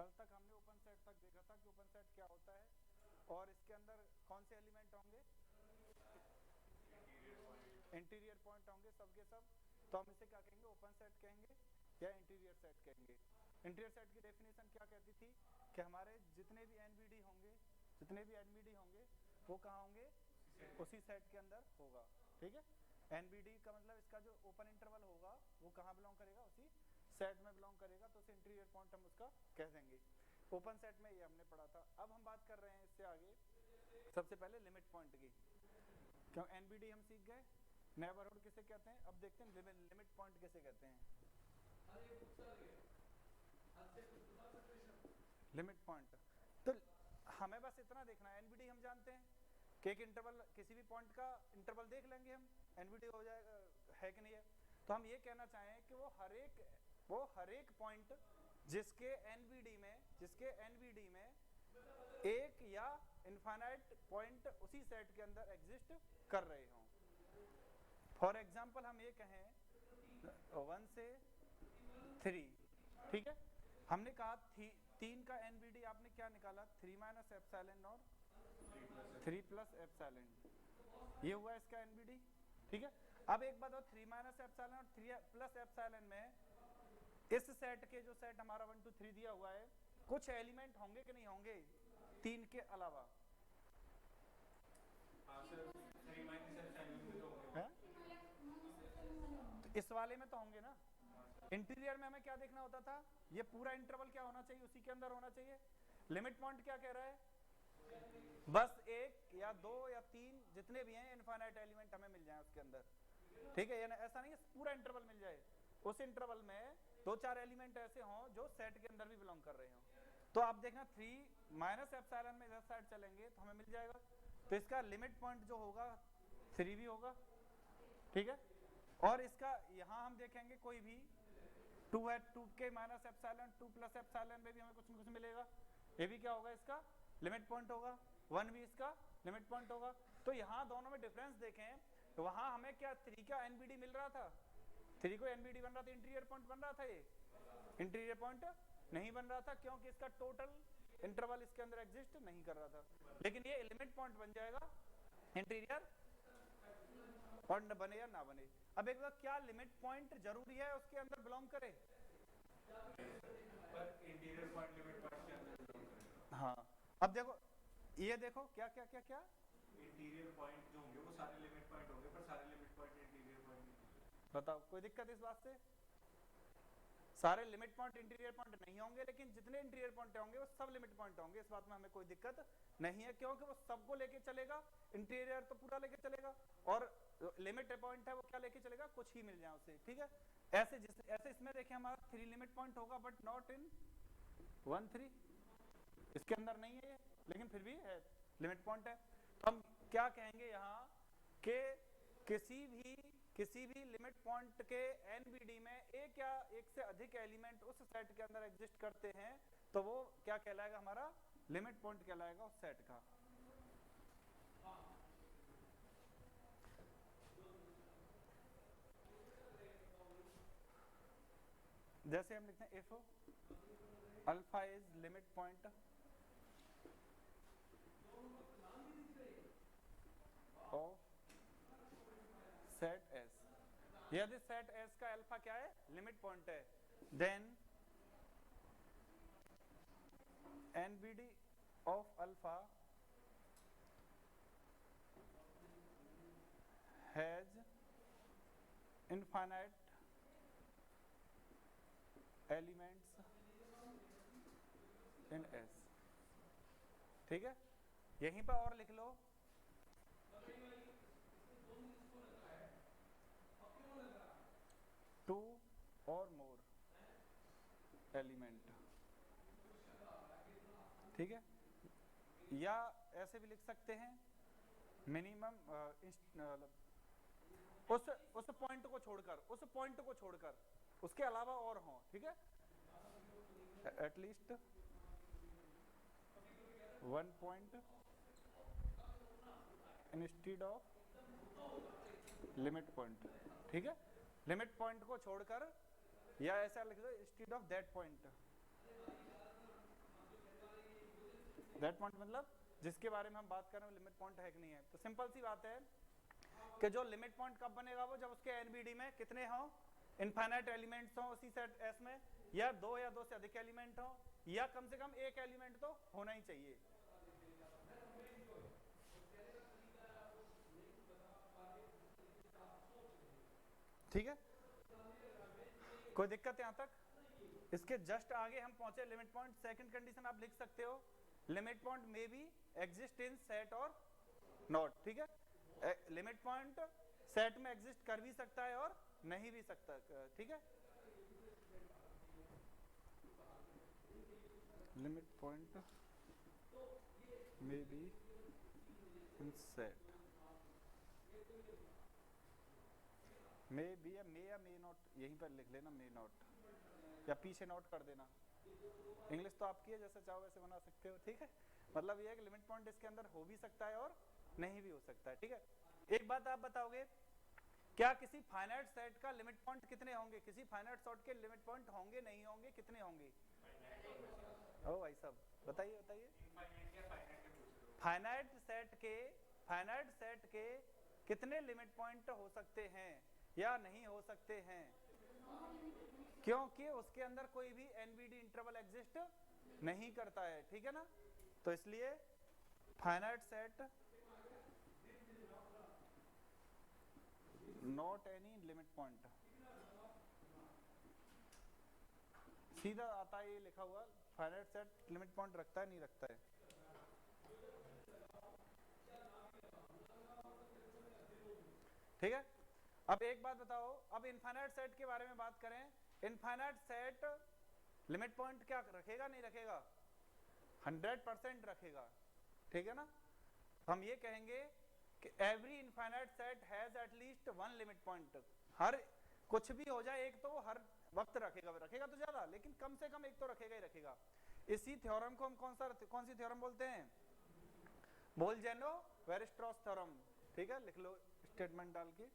कल तक हमने ओपन सेट तक देखा था कि ओपन सेट क्या होता है और इसके अंदर कौन से एलिमेंट होंगे, इंटीरियर पॉइंट होंगे सब के सब। तो हम इसे क्या कहेंगे, ओपन सेट कहेंगे या इंटीरियर सेट कहेंगे। इंटीरियर सेट की डेफिनेशन क्या कहती थी कि हमारे जितने भी एनबीडी होंगे, जितने भी एनबीडी होंगे वो कहाँ होंगे, उसी सेट के अंदर होगा। ठीक है, एनबीडी का मतलब इसका जो ओपन इंटरवल होगा वो कहाँ बिलोंग करेगा, उसी सेट में बिलोंग करेगा, तो उसे इंटीरियर पॉइंट हम उसका कह देंगे। ओपन सेट में ये हमने पढ़ा था। अब हम बात कर रहे हैं इससे आगे सबसे पहले लिमिट पॉइंट की। क्यों एनबीडी हम सीख गए, नेबरहुड किसे कहते हैं, अब देखते हैं लिमिट पॉइंट किसे कहते हैं। लिमिट पॉइंट तो हमें बस इतना देखना है, एनबीडी हम जानते हैं कि एक इंटरवल, किसी भी पॉइंट का इंटरवल देख लेंगे हम, एनबीडी हो जाएगा है कि नहीं है। तो हम ये कहना चाहें कि वो हर एक पॉइंट जिसके एनबीडी में एक या इनफाइनाइट पॉइंट उसी सेट के अंदर एग्जिस्ट कर रहे हों। फॉर एग्जाम्पल हम ये कहें 1 से 3, ठीक है, हमने कहा 3 का एनबीडी आपने क्या निकाला, 3 माइनस एप्सिलॉन और 3 प्लस एप्सिलॉन, ये हुआ इसका एनबीडी। ठीक है, अब एक बात और, 3 माइनस एप्सिलॉन और 3 प्लस एप्सिलॉन में इस सेट के जो सेट हमारा 1 2 3 दिया हुआ है, कुछ एलिमेंट होंगे कि नहीं होंगे 3 के अलावा? तो इस वाले में तो होंगे ना। इंटीरियर में हमें क्या देखना होता था, ये पूरा इंटरवल क्या होना चाहिए, उसी के अंदर होना चाहिए। लिमिट पॉइंट क्या कह रहा है, बस 1 या 2 या 3 जितने भी हैं इनफाइनाइट एलिमेंट हमें मिल जाए उसके अंदर। ठीक है, ऐसा नहीं है पूरा इंटरवल मिल जाए, उस इंटरवल में 2-4 एलिमेंट ऐसे हों जो सेट के अंदर भी बिलोंग कर रहे हों। तो आप देखना 3 माइनस एप्सिलॉन में इधर साइड चलेंगे तो हमें मिल जाएगा, तो इसका लिमिट पॉइंट जो होगा 3 भी होगा। ठीक है, और इसका यहां हम देखेंगे कोई भी 2 है, 2 के माइनस एप्सिलॉन 2 प्लस एप्सिलॉन में भी हमें कुछ न कुछ मिलेगा, ये भी क्या होगा, इसका लिमिट पॉइंट होगा। 1 भी इसका लिमिट पॉइंट होगा। तो यहाँ दोनों में डिफरेंस देखें तो वहां हमें क्या 3 का एनबीडी मिल रहा था, 3 को एनबीडी बन रहा था, इंटीरियर पॉइंट बन रहा था, ये इंटीरियर पॉइंट नहीं बन रहा था क्योंकि इसका टोटल इंटरवल इसके अंदर एग्जिस्ट नहीं कर रहा था। लेकिन ये लिमिट पॉइंट बन जाएगा इंटीरियर पॉइंट बने या ना बने। अब एक बार, क्या लिमिट पॉइंट जरूरी है उसके अंदर बिलोंग करे, पर इंटीरियर पॉइंट लिमिट पॉइंट के अंदर बिलोंग करेगा। हाँ, अब देखो ये देखो क्या क्या क्या क्या इंटीरियर पॉइंट जो होंगे वो सारे लिमिट पॉइंट होंगे, पर सारे लिमिट पॉइंट इंटीरियर पॉइंट नहीं होंगे। बताओ कोई दिक्कत इस बात से? सारे लिमिट पॉइंट इंटीरियर पॉइंट नहीं होंगे, लेकिन जितने इंटीरियर पॉइंट होंगे वो सब लिमिट पॉइंट होंगे, इस बात में हमें कोई दिक्कत नहीं है, क्योंकि वो सबको लेके चलेगा, इंटीरियर तो पूरा लेके चलेगा और लिमिट पॉइंट है वो क्या लेके चलेगा, कुछ ही मिल जाए उसे। ठीक है, ऐसे इसमें देखें हमारा 3 लिमिट पॉइंट होगा बट नॉट इन 1 3, इसके अंदर नहीं है लेकिन फिर भी है, लिमिट पॉइंट है। तो हम क्या कहेंगे यहाँ कि किसी भी लिमिट पॉइंट के एनबीडी में एक या एक से अधिक एलिमेंट उस सेट के अंदर एग्जिस्ट करते हैं तो वो क्या कहलाएगा, हमारा लिमिट पॉइंट कहलाएगा उस सेट का। जैसे हम लिखते हैं if alpha is limit point of set S, यदि सेट एस का अल्फा क्या है, लिमिट पॉइंट है, then NBD of alpha has infinite elements in S. ठीक है, यहीं पर और लिख लो, टू और मोर एलिमेंट। ठीक है, या ऐसे भी लिख सकते हैं मिनिमम उस पॉइंट को छोड़कर उसके अलावा और हों। ठीक है, at least 1 point instead of limit point. ठीक है, लिमिट पॉइंट को छोड़कर, या ऐसा लिख दो instead of that point. That point मतलब जिसके बारे में हम बात कर रहे हैं लिमिट पॉइंट है कि नहीं है। तो सिंपल सी बात है कि जो लिमिट पॉइंट कब बनेगा वो जब उसके एनबीडी में कितने हो, इनफाइनाइट एलिमेंट्स हो उसी सेट एस में, या दो से अधिक एलिमेंट हो, या कम से कम एक एलिमेंट तो होना ही चाहिए। ठीक है, कोई दिक्कत यहां तक? इसके जस्ट आगे हम पहुंचे लिमिट पॉइंट। सेकंड कंडीशन आप लिख सकते हो limit point may be exist in set और नॉट। ठीक है, लिमिट पॉइंट सेट में एग्जिस्ट कर भी सकता है और नहीं भी सकता। ठीक है, limit point may be in set may be या मे नॉट, यहीं पर लिख लेना मे नॉट या पीछे नोट कर देना। इंग्लिश तो आपकी है, जैसे चाहो वैसे बना सकते हो। ठीक है, मतलब ये है कि लिमिट पॉइंट इसके अंदर हो भी सकता है और नहीं भी हो सकता है। ठीक है, एक बात आप बताओगे, क्या किसी फाइनाइट सेट का लिमिट पॉइंट कितने होंगे? किसी फाइनाइट सेट के लिमिट पॉइंट होंगे नहीं होंगे, कितने होंगे? ओ भाई साहब बताइए बताइए। फाइनाइट सेट के कितने लिमिट पॉइंट हो सकते हैं या नहीं हो सकते हैं? क्योंकि उसके अंदर कोई भी एनबीडी इंटरवल एग्जिस्ट नहीं करता है। ठीक है ना, तो इसलिए finite set not any limit point, सीधा आता है ये लिखा हुआ। फाइनाइट सेट लिमिट पॉइंट रखता है नहीं रखता है? ठीक है, अब एक बात बताओ, अब इनफाइनाइट सेट के बारे में बात करें। इनफाइनाइट सेट लिमिट पॉइंट क्या रखेगा नहीं रखेगा? 100% रखेगा। ठीक है ना, हम ये कहेंगे कि every infinite set has at least one limit point. हर कुछ भी हो जाए एक तो वो हर वक्त रखेगा तो ज्यादा, लेकिन कम से कम एक तो रखेगा ही रखेगा। इसी थ्योरम को हम कौन सी थ्योरम बोलते हैं? बोल-जेनो-वेयर-स्ट्रॉस थ्योरम। ठीक है, लिख लो स्टेटमेंट डाल के,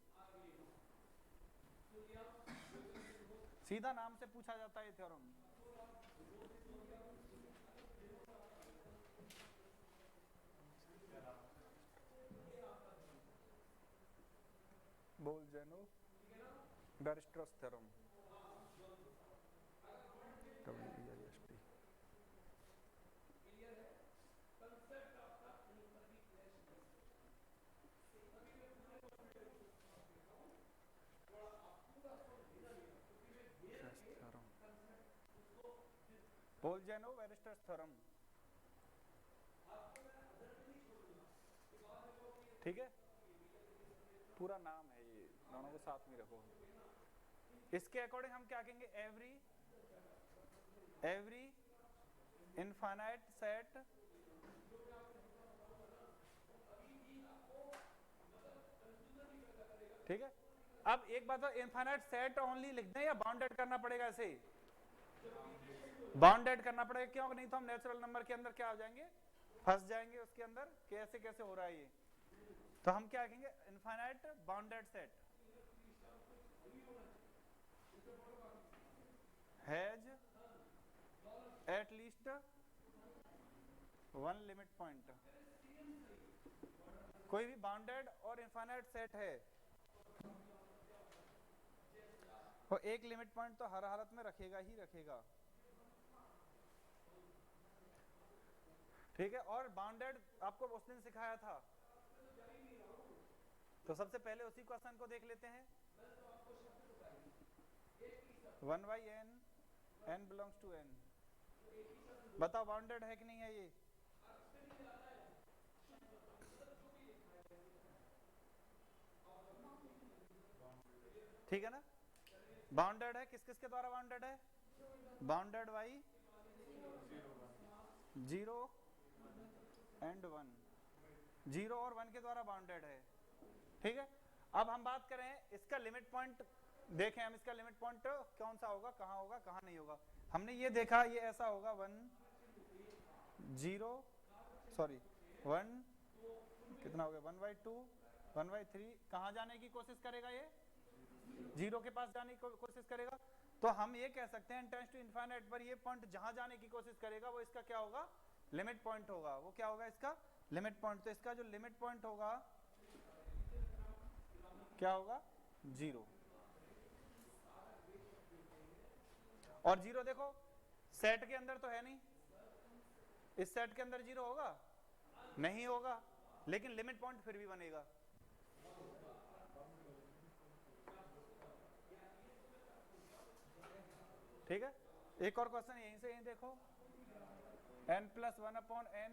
सीधा नाम से पूछा जाता है ये theorem. Bolzano Weierstrass theorem, WEIST। Bolzano Weierstrass theorem. ठीक है, पूरा नाम है ये, दोनों को साथ में रखो। इसके अकॉर्डिंग हम क्या कहेंगे? एवरी इनफाइनाइट सेट ठीक है, अब एक बात, इनफाइनाइट सेट ओनली लिख दें या बाउंडेड करना पड़ेगा? ऐसे बाउंडेड करना पड़ेगा, क्यों? नहीं तो हम नेचुरल नंबर के अंदर क्या हो जाएंगे, फंस जाएंगे उसके अंदर, कैसे कैसे हो रहा है ये। तो हम क्या कहेंगे? Infinite bounded set has at least one limit point. कोई भी बाउंडेड और इनफाइनाइट सेट है वो एक लिमिट पॉइंट तो हर हालत में रखेगा ही रखेगा। ठीक है, और बाउंडेड आपको उस दिन सिखाया था, तो सबसे पहले उसी क्वेश्चन को देख लेते हैं। 1/n, n belongs to n, बताओ बाउंडेड है कि नहीं है ये? ठीक है ना, बाउंडेड है। किस किस के द्वारा बाउंडेड है? बाउंडेड बाई 0 एंड 1, 0 और 1 के द्वारा बाउंडेड है। ठीक है, अब हम बात करें इसका लिमिट पॉइंट, देखें हम इसका लिमिट पॉइंट कौन सा होगा, कहाँ नहीं होगा। हमने ये देखा ये ऐसा होगा 1 कितना हो गया 1/2 1/3, कहाँ जाने की कोशिश करेगा ये? 0 के पास जाने की कोशिश करेगा। तो हम ये कह सकते हैं टेंड्स टू इनफाइनाइट पर ये पॉइंट जहां जाने की कोशिश करेगा वो इसका क्या होगा? लिमिट पॉइंट होगा, वो क्या होगा इसका लिमिट पॉइंट। तो इसका जो लिमिट पॉइंट होगा क्या होगा 0। और 0 देखो सेट के अंदर तो है नहीं, इस सेट के अंदर 0 होगा नहीं होगा, लेकिन लिमिट पॉइंट फिर भी बनेगा। ठीक है, एक और क्वेश्चन यहीं से यहीं देखो, n+1/n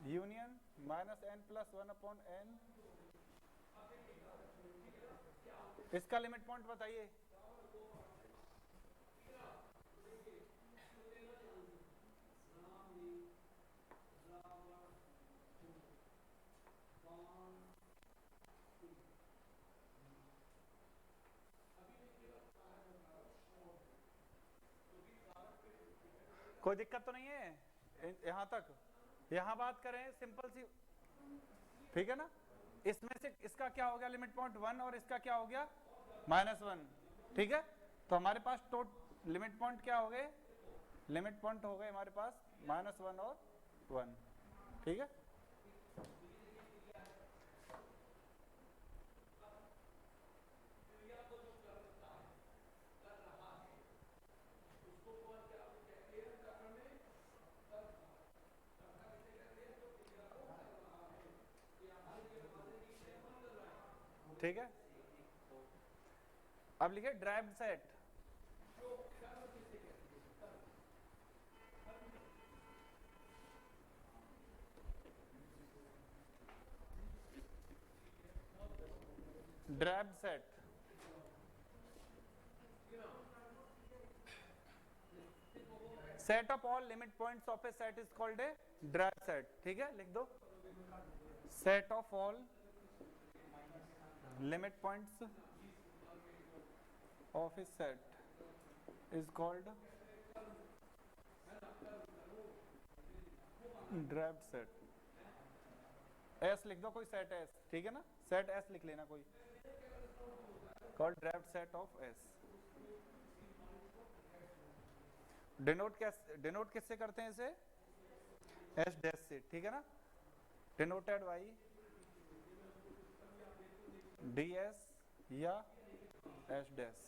यूनियन -n+1/n, इसका लिमिट पॉइंट बताइए। कोई दिक्कत तो नहीं है यहां तक? यहां बात करें सिंपल सी, ठीक है ना। इसमें से इसका क्या हो गया लिमिट पॉइंट 1 और इसका क्या हो गया -1, ठीक है। तो हमारे पास लिमिट पॉइंट क्या हो गए, लिमिट पॉइंट हो गए हमारे पास -1 और 1, ठीक है। ठीक है, अब लिखे derived set. Derived set set of all limit points of A set is called A derived set, ठीक है। लिख दो set of all limit points of A set is called derived set. S लिख दो, कोई सेट एस, ठीक है ना, सेट एस लिख लेना कोई, called derived set of S. Denote किससे करते हैं इसे, एस डैश से, ठीक है ना, डिनोटेड बाई डी एस या एस डैश।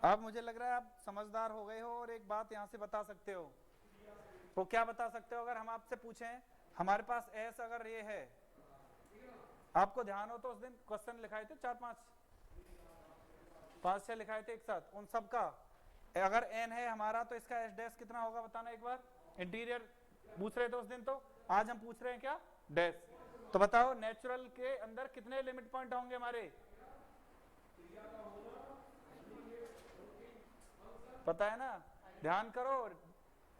अब मुझे लग रहा है आप समझदार हो गए हो और एक बात यहां से बता सकते हो। वो क्या बता सकते हो, अगर हम आपसे पूछें हमारे पास एस अगर ये है, आपको ध्यान हो तो उस दिन क्वेश्चन लिखाए थे 5-6 लिखाए थे एक साथ, उन सब का अगर एन है हमारा तो इसका एस डैश कितना होगा बताना एक बार। इंटीरियर पूछ रहे थे उस दिन, तो आज हम पूछ रहे हैं क्या डैश। तो बताओ नेचुरल के अंदर कितने लिमिट पॉइंट होंगे हमारे, पता है ना, ध्यान करो।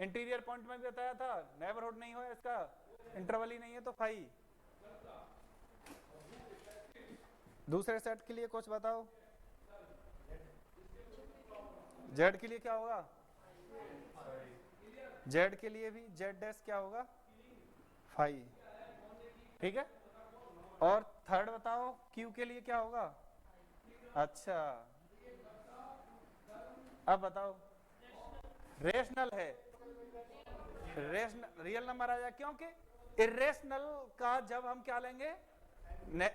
इंटीरियर पॉइंट में भी बताया था, नेबरहुड नहीं हो इसका, इंटरवल ही नहीं है तो फाई। दूसरे सेट के लिए कुछ बताओ, जेड के लिए क्या होगा, जेड के लिए भी जेड डैश क्या होगा फाई, ठीक है। और थर्ड बताओ क्यू के लिए क्या होगा, अच्छा अब बताओ रेशनल है, रेशनल रियल नंबर आ जाए, क्योंकि इरेशनल का जब हम क्या लेंगे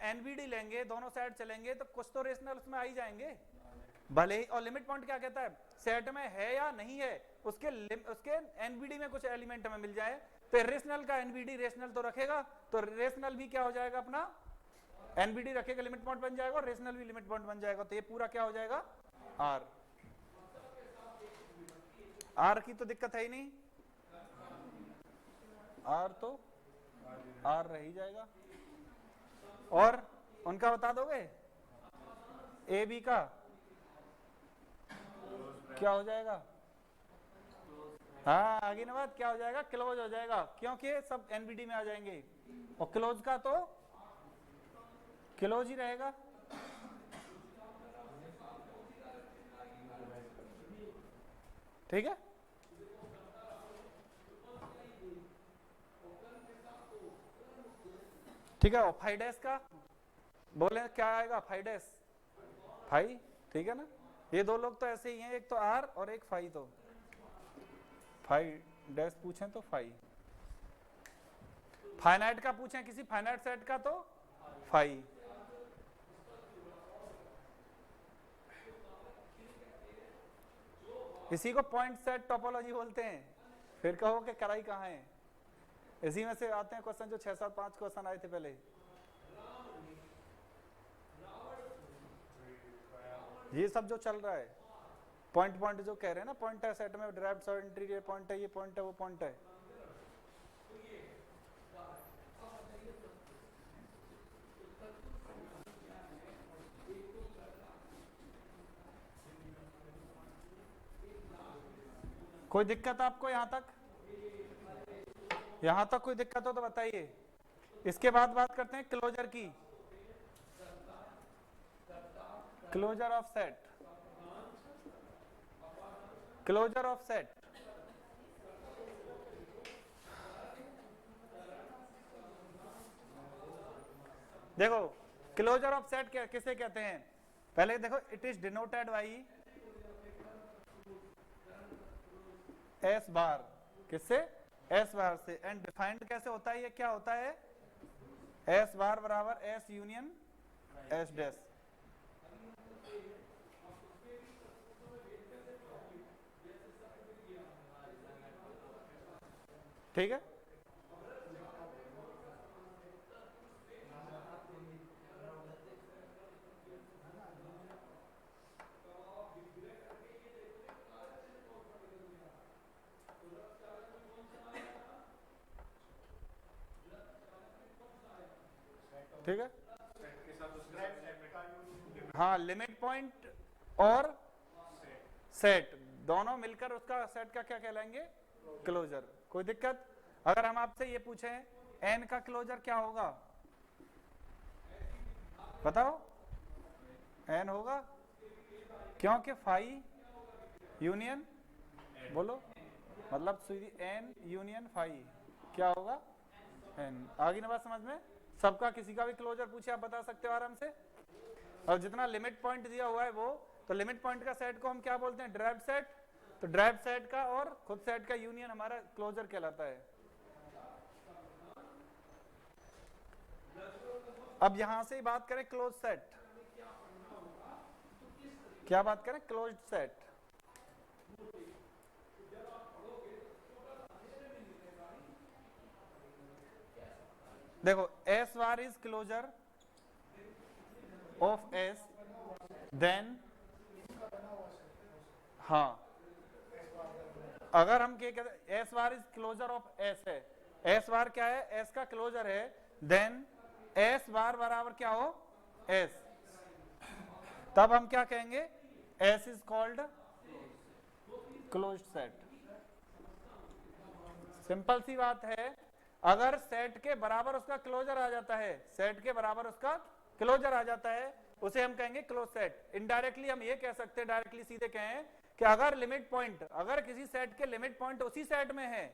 एनवीडी लेंगे, दोनों साइड चलेंगे तो कुछ तो रेशनल उसमें आ ही जाएंगे भले ही। और लिमिट पॉइंट क्या कहता है, सेट में है या नहीं है, उसके एनवीडी में कुछ एलिमेंट हमें मिल जाए तो रेशनल का एनवीडी रेशनल तो रखेगा, तो रेशनल भी क्या हो जाएगा अपना एनवीडी रखेगा, लिमिट पॉइंट बन जाएगा, और रेशनल भी लिमिट पॉइंट बन जाएगा। तो ये पूरा क्या हो जाएगा आर। आर की तो दिक्कत है ही नहीं, आर तो आर रह ही जाएगा। और उनका बता दोगे ए बी का क्या हो जाएगा, हाँ आगे ना बात क्या हो जाएगा क्लोज हो जाएगा, क्योंकि सब एनबीडी में आ जाएंगे, और क्लोज का तो क्लोज ही रहेगा। ठीक है, ठीक है। और 5 डैश का बोले क्या आएगा, 5 डैश 5 ठीक है ना। ये दो लोग तो ऐसे ही हैं, एक तो आर और एक फाई, तो फाई डैश पूछें तो फाई, फाइनाइट का पूछें किसी फाइनाइट सेट का तो फाई। इसी को पॉइंट सेट टोपोलॉजी बोलते हैं। फिर कहो कि कराई कहाँ है, इसी में से आते हैं क्वेश्चन जो 6 7 5 क्वेश्चन आए थे पहले। ये सब जो चल रहा है पॉइंट पॉइंट जो कह रहे हैं ना, पॉइंट है सेट में, ड्राइव्ड और इंटीरियर पॉइंट है, ये पॉइंट है, वो पॉइंट है। कोई दिक्कत आपको यहां तक? यहां तक कोई दिक्कत हो तो बताइए। इसके बाद बात करते हैं क्लोजर की। Closure of set, closure of set. देखो क्लोजर ऑफ सेट किसे कहते हैं, पहले देखो, it is denoted by S bar, किससे? एस बार से। एंड डिफाइंड कैसे होता है, ये क्या होता है? एस बार बराबर एस यूनियन एस डैश। ठीक है, ठीक है। हाँ, लिमिट पॉइंट और सेट दोनों मिलकर उसका सेट का क्या कहलाएंगे? क्लोजर। कोई दिक्कत? अगर हम आपसे ये पूछें एन का क्लोजर क्या होगा, बताओ। एन होगा, क्योंकि फाई यूनियन, बोलो, मतलब सीधी एन यूनियन फाई क्या होगा? एन। आगे ना बात समझ में? सबका किसी का भी क्लोजर पूछे आप बता सकते हो आराम से। और जितना लिमिट पॉइंट दिया हुआ है वो, तो लिमिट पॉइंट का सेट को हम क्या बोलते हैं? Drive set. तो ड्राइव सेट का और खुद सेट का यूनियन हमारा क्लोजर कहलाता है। अब यहां से ही बात करें क्लोज सेट, क्या बात करें? Close set. देखो S bar is closure of S, then, हाँ, अगर हम क्या कहते हैं, S bar is closure of S है, एस बार क्या है? एस का क्लोजर है, देन एस बार बराबर क्या हो? एस। तब हम क्या कहेंगे? S is called closed set. Simple सी बात है, अगर सेट के बराबर उसका क्लोजर आ जाता है, सेट के बराबर उसका क्लोजर आ जाता है, उसे हम कहेंगे क्लोज सेट। इनडायरेक्टली हम ये कह सकते हैं, डायरेक्टली सीधे कहें कि अगर लिमिट पॉइंट, अगर किसी सेट के लिमिट पॉइंट उसी सेट में है,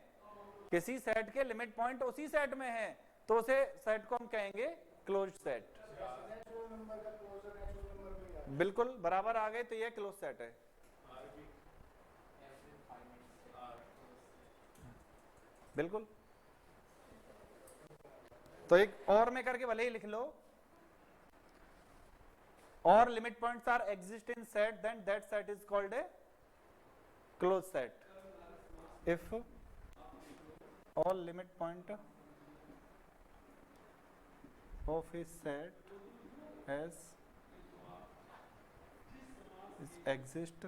किसी सेट के लिमिट पॉइंट उसी सेट में है, तो उसे सेट को हम कहेंगे क्लोज्ड सेट। बिल्कुल बराबर आ गए, तो ये क्लोज सेट है। बिल्कुल। तो एक और में करके भले ही लिख लो, और limit points are exist in set, then that set is called a closed set. If all limit point of a set S is exist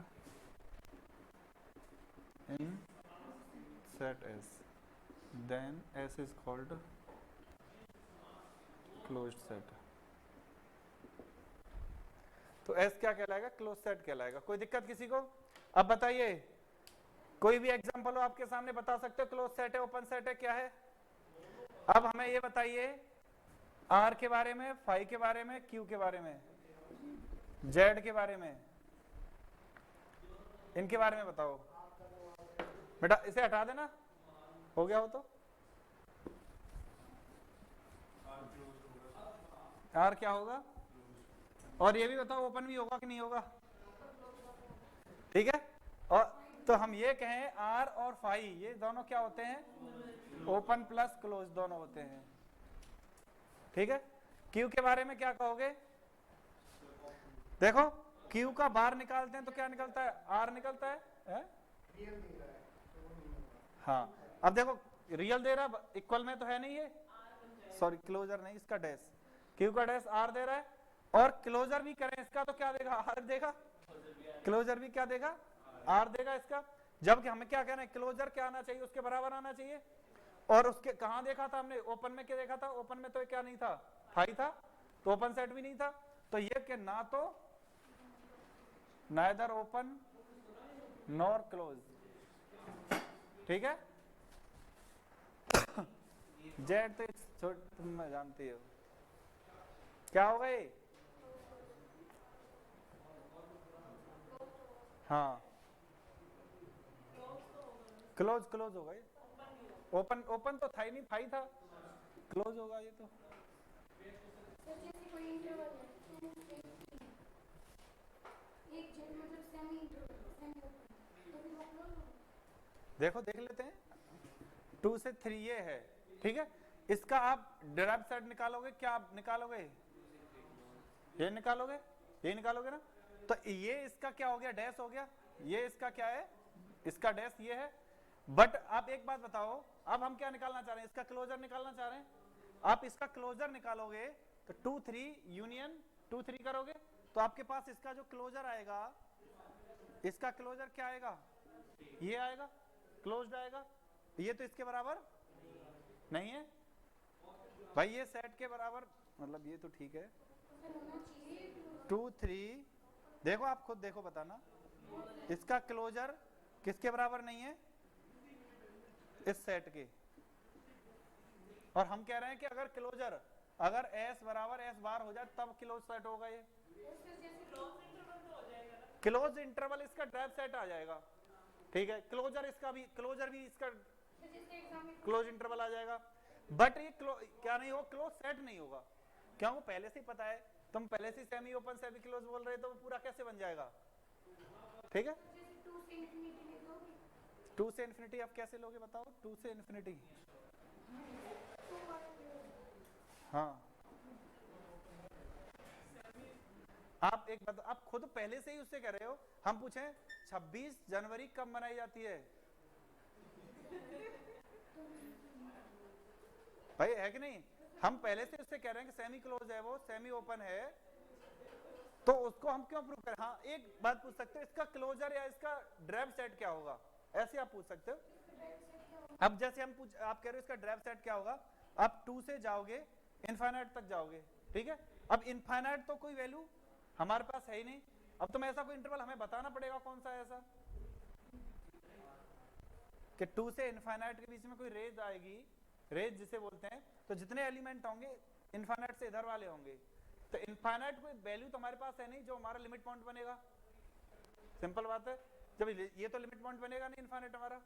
in set S, then S is called closed set। तो S क्या कहलाएगा? Close set कहलाएगा। कोई दिक्कत किसी को? अब बताइए, कोई भी एग्जांपल हो आपके सामने, बता सकते हो क्लोज सेट है, ओपन सेट है, क्या है? अब हमें ये बताइए आर के बारे में, फाई के बारे में, क्यू के बारे में, जेड के बारे में, इनके बारे में बताओ बेटा। इसे हटा देना, हो गया हो तो। आर क्या होगा? और ये भी बताओ ओपन भी होगा कि नहीं होगा? ठीक है। और तो हम ये कहें आर और फाई ये दोनों क्या होते हैं, ओपन प्लस क्लोज दोनों होते हैं। ठीक है। क्यू के बारे में क्या कहोगे, देखो क्यू का बाहर निकालते हैं तो क्या निकलता है, आर निकलता है? हाँ अब देखो रियल दे रहा है, इक्वल में तो है नहीं ये, सॉरी क्लोजर नहीं, इसका डैश, क्यू का डैश आर दे रहा है, और क्लोजर भी करें इसका तो क्या देगा, आर देगा, क्लोजर भी क्या देगा, आर देगा इसका। जबकि हमें क्या कहना है, क्लोजर क्या आना चाहिए, उसके बराबर आना चाहिए। और उसके कहां देखा था हमने, ओपन में क्या देखा था, ओपन में तो क्या नहीं था, फाई था, तो ओपन सेट भी नहीं था, तो ये कि ना तो नाइदर ओपन नॉर क्लोज। ठीक है। जेड तो तुम जानती हो क्या होगा ये, हाँ क्लोज, क्लोज होगा ये, ओपन ओपन तो था ही नहीं, फाई था, क्लोज होगा ये तो। जैसे कोई इंटरवल है, एक जेड मतलब सेमी इंटरवल, सेमी ओपन, तो फिर वो क्लोज होगा। देखो देख लेते हैं, 2 से 3 ये है, ठीक है। इसका आप डिराइव सेट निकालोगे, क्या आप निकालोगे, ये निकालोगे, ये निकालोगे ना, तो ये इसका क्या हो गया, डैश हो गया, ये इसका क्या है, इसका डैश ये है। बट आप एक बात बताओ, अब हम क्या निकालना चाह रहे हैं, इसका क्लोजर निकालना चाह रहे हैं। आप इसका क्लोजर निकालोगे तो 2 3 यूनियन 2 3 करोगे तो आपके पास इसका जो क्लोजर आएगा, इसका क्लोजर क्या आएगा, ये आएगा, क्लोज्ड आएगा। ये तो इसके बराबर नहीं है भाई, ये सेट के बराबर, मतलब ये तो ठीक है। 2 3 देखो, आप खुद देखो बताना, इसका क्लोजर किसके बराबर नहीं है, इस सेट के। और हम कह रहे हैं कि अगर क्लोजर, अगर s बराबर s बार हो जाए तब क्लोज सेट होगा ये, क्लोज इंटरवल इसका ड्राइव सेट आ जाएगा। ठीक है, क्लोजर इसका भी, क्लोजर भी इसका क्लोज इंटरवल आ जाएगा। बट ये क्या नहीं होगा, क्लोज सेट नहीं होगा, क्यों, वो पहले से ही पता है, तुम पहले से सेमी ओपन सेमी क्लोज बोल रहे तो वो पूरा कैसे बन जाएगा। ठीक है, 2 से इन्फिनिटी आप कैसे लोगे बताओ, 2 से इन्फिनिटी, हाँ आप एक बात, आप खुद पहले से ही उससे कह रहे हो, हम पूछे 26 जनवरी कब मनाई जाती है, भाई है कि नहीं, हम पहले से उससे कह रहे हैं कि सेमी क्लोज है वो, सेमी ओपन है, तो उसको हम क्यों प्रूव करें। हाँ एक बात पूछ सकते हो, इसका क्लोजर या इसका ड्राइव सेट क्या होगा, ऐसे आप पूछ सकते हो। अब जैसे हम आप कह रहे हो इसका ड्राइव सेट क्या होगा, आप 2 से जाओगे इनफाइनाइट तक जाओगे, ठीक है। अब इनफाइनाइट तो कोई वैल्यू हमारे पास है ही नहीं, अब तुम ऐसा कोई इंटरवल हमें बताना पड़ेगा कौन सा है ऐसा, कि 2 से इनफाइनाइट के बीच में कोई रेंज आएगी, रेंज जिसे बोलते हैं, तो जितने एलिमेंट होंगे इनफाइनाइट से इधर वाले होंगे, तो इनफाइनाइट कोई वैल्यू तो हमारे पास है नहीं जो हमारा लिमिट पॉइंट बनेगा, सिंपल बात है, जब ये तो लिमिट पॉइंट बनेगा नहीं इनफाइनाइट हमारा,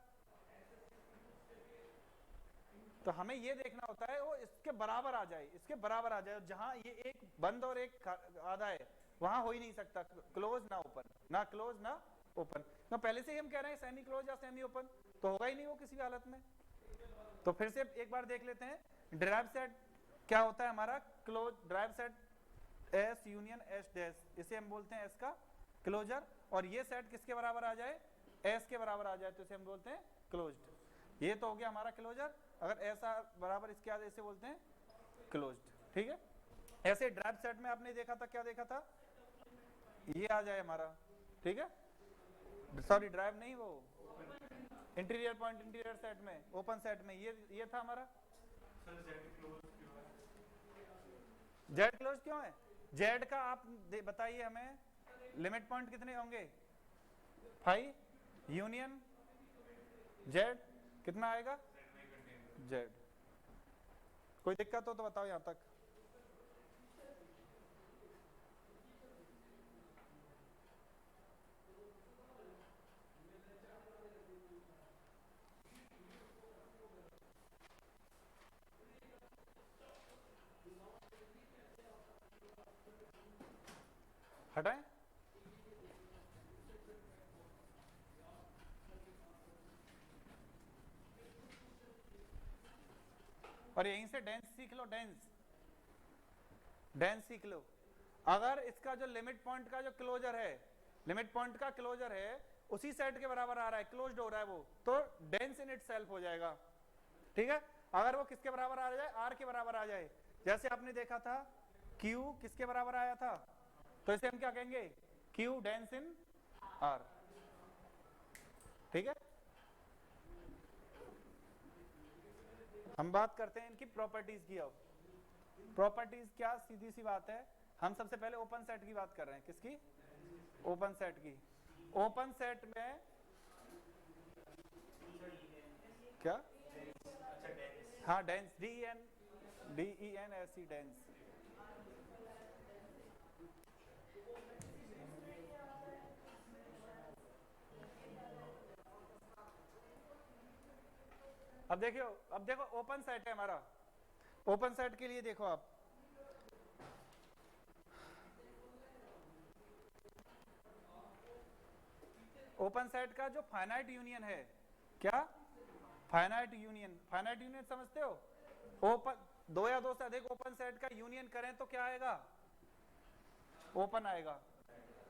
तो हमें ये देखना होता है वो इसके बराबर आ जाए, इसके बराबर आ जाए, जहां ये एक बंद और एक आधा है वहां हो ही नहीं सकता क्लोज ना ओपन, ना क्लोज ना ओपन, तो पहले से ही हम कह रहे हैं सेमी क्लोज या सेमी ओपन, तो होगा ही नहीं वो किसी हालत में। तो फिर से एक बार देख लेते हैं, ड्राइव सेट क्या होता है हमारा, close drive set S union S dash, इसे हम बोलते हैं एस का क्लोजर, और ये सेट किसके बराबर आ जाए, एस के बराबर आ जाए तो इसे हम बोलते हैं क्लोज्ड। ये तो हो गया हमारा क्लोजर, अगर ऐसा बराबर इसके आगे इसे बोलते हैं क्लोज्ड। ठीक है, ऐसे ड्राइव सेट में आपने देखा था, क्या देखा था, ये आ जाए हमारा, ठीक है, सॉरी ड्राइव नहीं, वो इंटीरियर पॉइंट इंटीरियर सेट में, ओपन सेट में ये था हमारा। जेड क्लोज क्यों है, जेड का आप बताइए हमें, लिमिट पॉइंट कितने होंगे, 5 यूनियन जेड कितना आएगा, जेड। कोई दिक्कत हो तो बताओ यहां तक। हटाएं, और यहीं से डेंस सीख लो, डेंस सीख लो। अगर इसका जो लिमिट पॉइंट का जो क्लोजर है, लिमिट पॉइंट का क्लोजर है उसी सेट के बराबर आ रहा है, क्लोज्ड हो रहा है वो, तो डेंस इन इटसेल्फ हो जाएगा। ठीक है, अगर वो किसके बराबर आ जाए, आर के बराबर आ जाए, जैसे आपने देखा था Q किसके बराबर आया था, तो इसे हम क्या कहेंगे, Q डेंस इन R। ठीक है, हम बात करते हैं इनकी प्रॉपर्टीज की। अब प्रॉपर्टीज क्या, सीधी सी बात है, हम सबसे पहले ओपन सेट की बात कर रहे हैं। किसकी, ओपन सेट की। ओपन सेट में क्या, हाँ डेंस, DENS डेंस। अब देखियो, अब देखो ओपन सेट है हमारा, ओपन सेट के लिए देखो आप, ओपन सेट का जो फाइनाइट यूनियन है, क्या फाइनाइट यूनियन, फाइनाइट यूनियन समझते हो, ओपन दो या दो से अधिक ओपन सेट का यूनियन करें तो क्या आएगा, ओपन आएगा।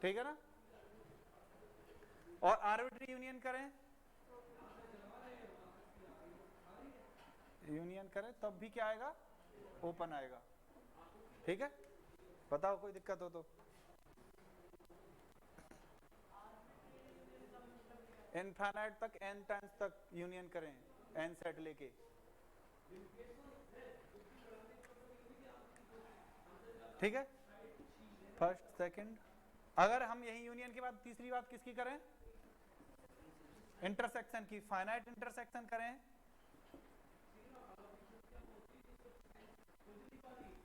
ठीक है ना, और आर्बिट्री यूनियन करें, यूनियन करें तब भी क्या आएगा, ओपन आएगा। ठीक है, बताओ कोई दिक्कत हो तो। इनफाइनाइट तक, n टाइम्स तक यूनियन करें, n सेट लेके। ठीक है, फर्स्ट सेकंड। अगर हम यही यूनियन के बाद तीसरी बात किसकी करें, इंटरसेक्शन की, फाइनाइट इंटरसेक्शन करें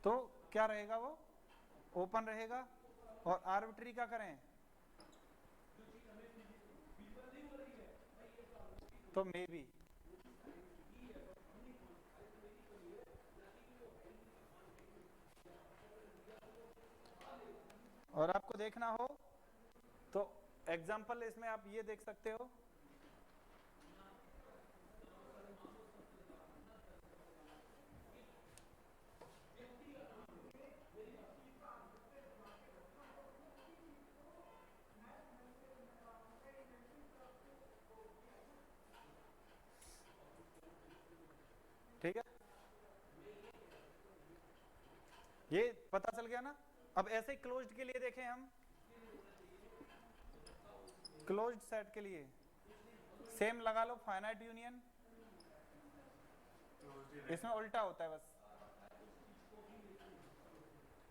तो क्या रहेगा, वो ओपन रहेगा। और आर्बिट्री क्या करें तो मे बी। और आपको देखना हो तो एग्जाम्पल इसमें आप ये देख सकते हो, ठीक है, ये पता चल गया ना। अब ऐसे क्लोज्ड के लिए देखें हम, क्लोज्ड सेट के लिए सेम लगा लो, फाइनाइट यूनियन, इसमें उल्टा होता है, बस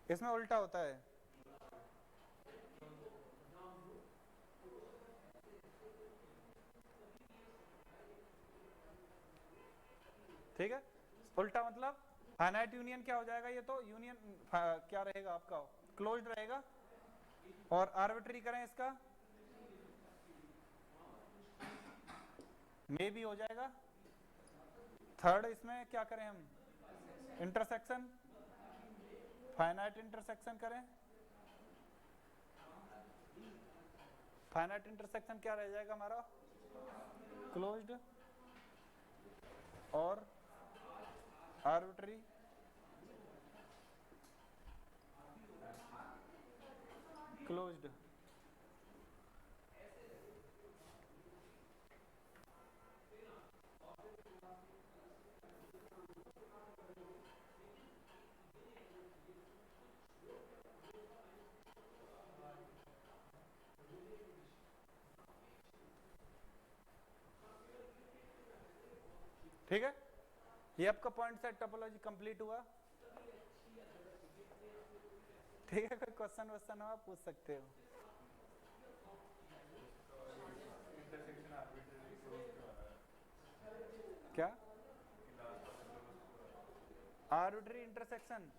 इसमें उल्टा होता है। ठीक है, उल्टा मतलब फाइनाइट यूनियन क्या हो जाएगा, ये तो यूनियन क्या रहेगा आपका, क्लोज्ड रहेगा। और आर्बिट्री करें इसका, मे भी हो जाएगा। थर्ड इसमें क्या करें हम, इंटरसेक्शन, फाइनाइट इंटरसेक्शन करें, फाइनाइट इंटरसेक्शन क्या रह जाएगा हमारा, क्लोज्ड। और आर्बिट्री क्लोज्ड। ठीक है, ये आपका पॉइंट सेट टोपोलॉजी कंप्लीट हुआ। ठीक है, कोई क्वेश्चन वोश्चन हो आप पूछ सकते हो। क्या, आर्बिट्री इंटरसेक्शन,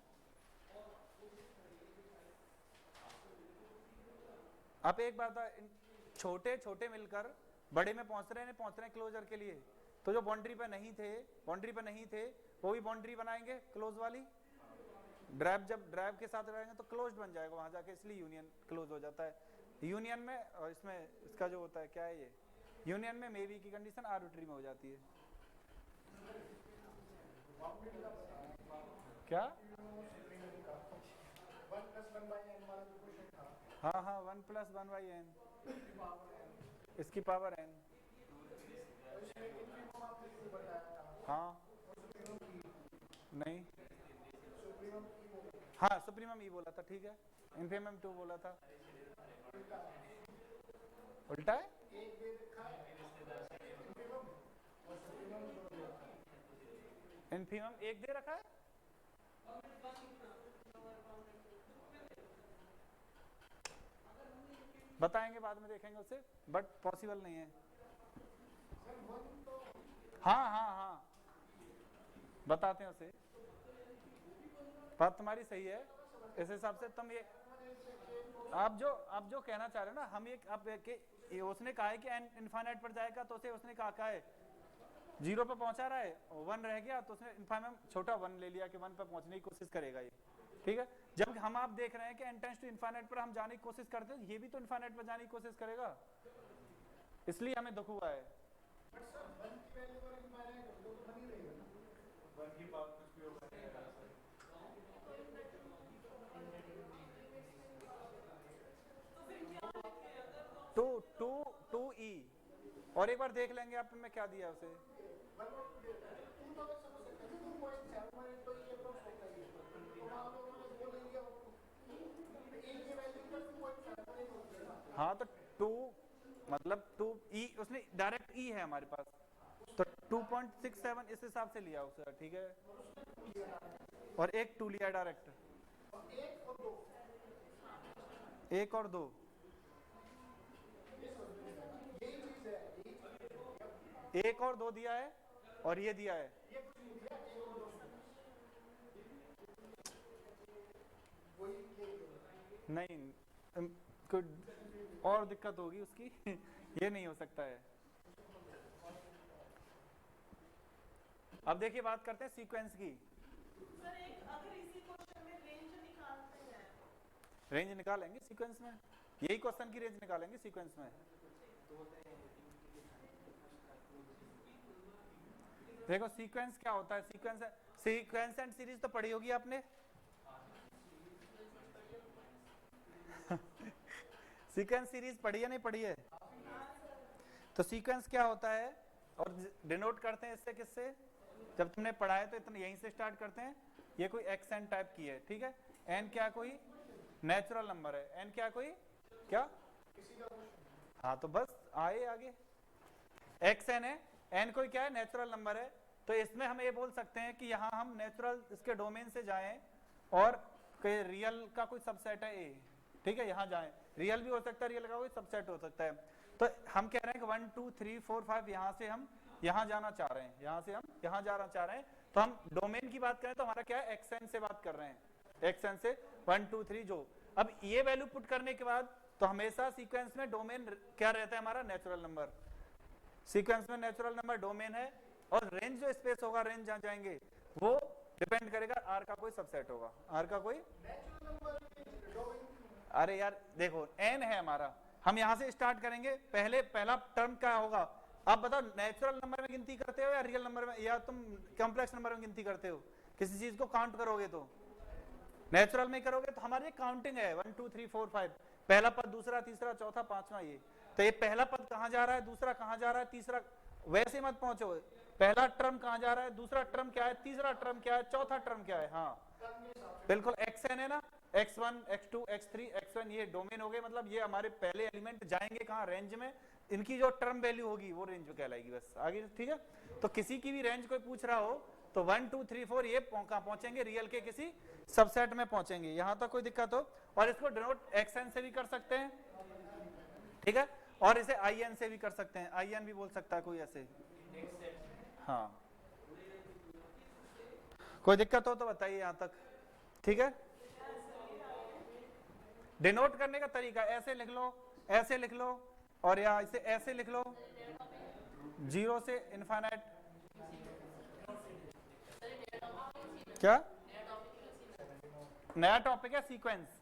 आप एक बात, छोटे छोटे मिलकर बड़े में पहुंच रहे हैं क्लोजर के लिए, तो जो बाउंड्री पे नहीं थे वो भी बाउंड्री बनाएंगे क्लोज वाली। ड्राइव, जब ड्राइव के साथ रहेंगे तो क्लोज बन जाएगा वहां जाके, इसलिए यूनियन क्लोज हो जाता है। यूनियन में और इसमें इसका जो होता है क्या है, ये यूनियन में मे बी की कंडीशन आर्बिट्री में हो जाती है। क्या? हाँ हाँ 1 + 1/n इसकी पावर n। हाँ नहीं, हाँ सुप्रीमम ई बोला था, ठीक है, इन्फीमम 2 बोला था। उल्टा है, इन्फीमम 1 दे रखा है। बताएंगे बाद में, देखेंगे उसे, बट पॉसिबल नहीं है। हाँ हाँ हाँ बताते हैं उसे, बात तुम्हारी सही है। इस हिसाब से तुम ये आप जो कहना चाह रहे हो ना, हम ये आप ये उसने कहा है कि n इनफाइनाइट पर जाएगा, तो उसे उसने कहा है 0 पे पहुंचा रहा है, 1 रह गया, तो उसने इनफाइनम छोटा 1 ले लिया कि 1 पे पहुंचने की कोशिश करेगा ये, ठीक है। जब हम आप देख रहे हैं कि n टेंड्स टू इनफाइनाइट पर हम जाने की कोशिश करते हैं, ये भी तो इनफाइनाइट पर जाने की कोशिश करेगा, इसलिए हमें दुख हुआ है। टू ई और एक बार देख लेंगे आप में क्या दिया उसे। हाँ तो 2 मतलब 2 ई, उसने डायरेक्ट ई है हमारे पास, तो 2.67 इस हिसाब से लिया उसे, ठीक है। और एक 2 लिया डायरेक्ट, 1 और 2 1 और 2 दिया है, और ये दिया है नहीं, कुछ और दिक्कत होगी उसकी ये नहीं हो सकता है। अब देखिए बात करते हैं सीक्वेंस की। सर अगर इसी क्वेश्चन में रेंज निकालते हैं, रेंज निकालेंगे सीक्वेंस में, यही क्वेश्चन की रेंज निकालेंगे सीक्वेंस में। देखो सीक्वेंस क्या होता है, सीक्वेंस एंड सीरीज तो पढ़ी होगी आपने सीक्वेंस सीरीज पढ़ी है नहीं पढ़ी है? तो सीक्वेंस क्या होता है और डिनोट करते हैं इससे, किससे? जब तुमने पढ़ा है तो इतना यहीं से स्टार्ट करते हैं। ये कोई एक्स एन टाइप की है, ठीक है। एन क्या कोई नेचुरल नंबर है, एन क्या कोई क्या, हाँ तो बस आए आगे, एक्स एन है, एन कोई क्या है नेचुरल नंबर है। तो इसमें हम ये बोल सकते हैं कि यहाँ हम नेचुरल इसके डोमेन से जाएं और कोई रियल का कोई सबसेट है ए, ठीक है, यहाँ जाएं, रियल भी हो सकता है, रियल का कोई सबसेट हो सकता है। तो हम कह रहे हैं कि 1 2 3 4 5 यहाँ से हम यहाँ जाना चाह रहे हैं, यहाँ से हम यहाँ जाना चाह रहे हैं। तो हम डोमेन की बात करें तो हमारा क्या है, एक्स एन से बात कर रहे हैं, एक्स एन से 1 2 3 जो। अब ये वैल्यू पुट करने के बाद तो हमेशा सीक्वेंस में डोमेन क्या रहता है हमारा, नेचुरल नंबर। सीक्वेंस में नेचुरल नंबर डोमेन है, और रेंज जो स्पेस होगा, रेंज जहाँ जाएंगे वो डिपेंड करेगा आर का कोई सबसेट होगा, आर का कोई। अरे यार देखो एन है हमारा, हम यहाँ से स्टार्ट करेंगे, पहला टर्म क्या होगा, आप बताओ नेचुरल नंबर में गिनती करते हो या रियल नंबर में, या तुम कॉम्प्लेक्स नंबर में गिनती करते हो? किसी चीज को काउंट करोगे तो नेचुरल में करोगे, तो हमारी काउंटिंग है 1 2 3 4 5, पहला पद, दूसरा, तीसरा, चौथा, पांचवा, ये। तो ये पहला पद कहाँ जा रहा है, दूसरा कहाँ जा रहा है, तीसरा, वैसे मत पहुंचो, पहला टर्म कहाँ जा रहा है, दूसरा टर्म क्या है, तीसरा टर्म क्या है, चौथा टर्म क्या है। हाँ बिल्कुल, एक्स एन है ना, x1 x2 x3 x1 ये डोमेन हो गए, मतलब ये हमारे पहले एलिमेंट जाएंगे कहाँ, रेंज में, इनकी जो टर्म वैल्यू होगी वो रेंज में कहलाएगी, बस आगे, ठीक है। तो किसी की भी रेंज कोई पूछ रहा हो तो 1 2 3 4 ये कहाँ पहुंचेंगे, रियल के किसी सबसेट में पहुंचेंगे, यहाँ तक कोई दिक्कत हो। और इसको डिनोट xn से भी कर सकते हैं, ठीक है, और इसे in से भी कर सकते हैं, in भी बोल सकता है कोई ऐसे। हाँ कोई दिक्कत हो तो बताइए यहाँ तक, ठीक है। डिनोट करने का तरीका ऐसे लिख लो, ऐसे लिख लो, और या इसे ऐसे लिख लो, 0 से इनफाइनाइट। क्या नया टॉपिक है, सीक्वेंस।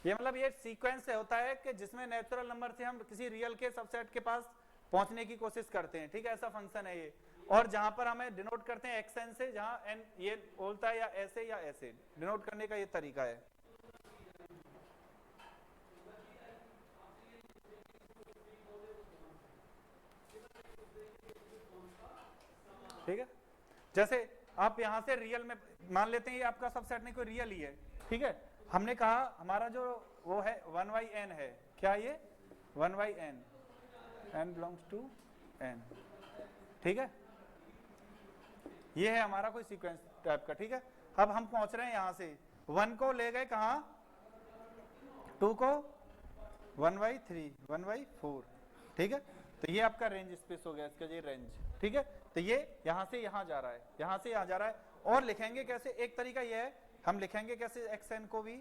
ये मतलब ये सीक्वेंस से होता है कि जिसमें नेचुरल नंबर से हम किसी रियल के सबसेट के पास पहुंचने की कोशिश करते हैं, ठीक है, ऐसा फंक्शन है ये। और जहां पर हमें डिनोट करते हैं xn से, जहां n ये बोलता है या ऐसे या ऐसे, डिनोट करने का ये तरीका है। ठीक है, जैसे आप यहां से रियल में मान लेते हैं ये आपका सबसेट नहीं, कोई रियल ही है, ठीक है। हमने कहा हमारा जो वो है 1/n है, क्या ये 1/n, n belongs to n, ठीक है। ये है हमारा कोई सीक्वेंस टाइप का, ठीक है। अब हम पहुंच रहे हैं यहां से 1 को ले गए कहां, 2 को 1/3, 1/4, ठीक है। तो ये आपका रेंज स्पेस हो गया, इसका ये रेंज, ठीक है। तो ये यहां से यहां जा रहा है, यहां से यहां जा रहा है। और लिखेंगे कैसे, एक तरीका ये है, हम लिखेंगे कैसे xn को भी,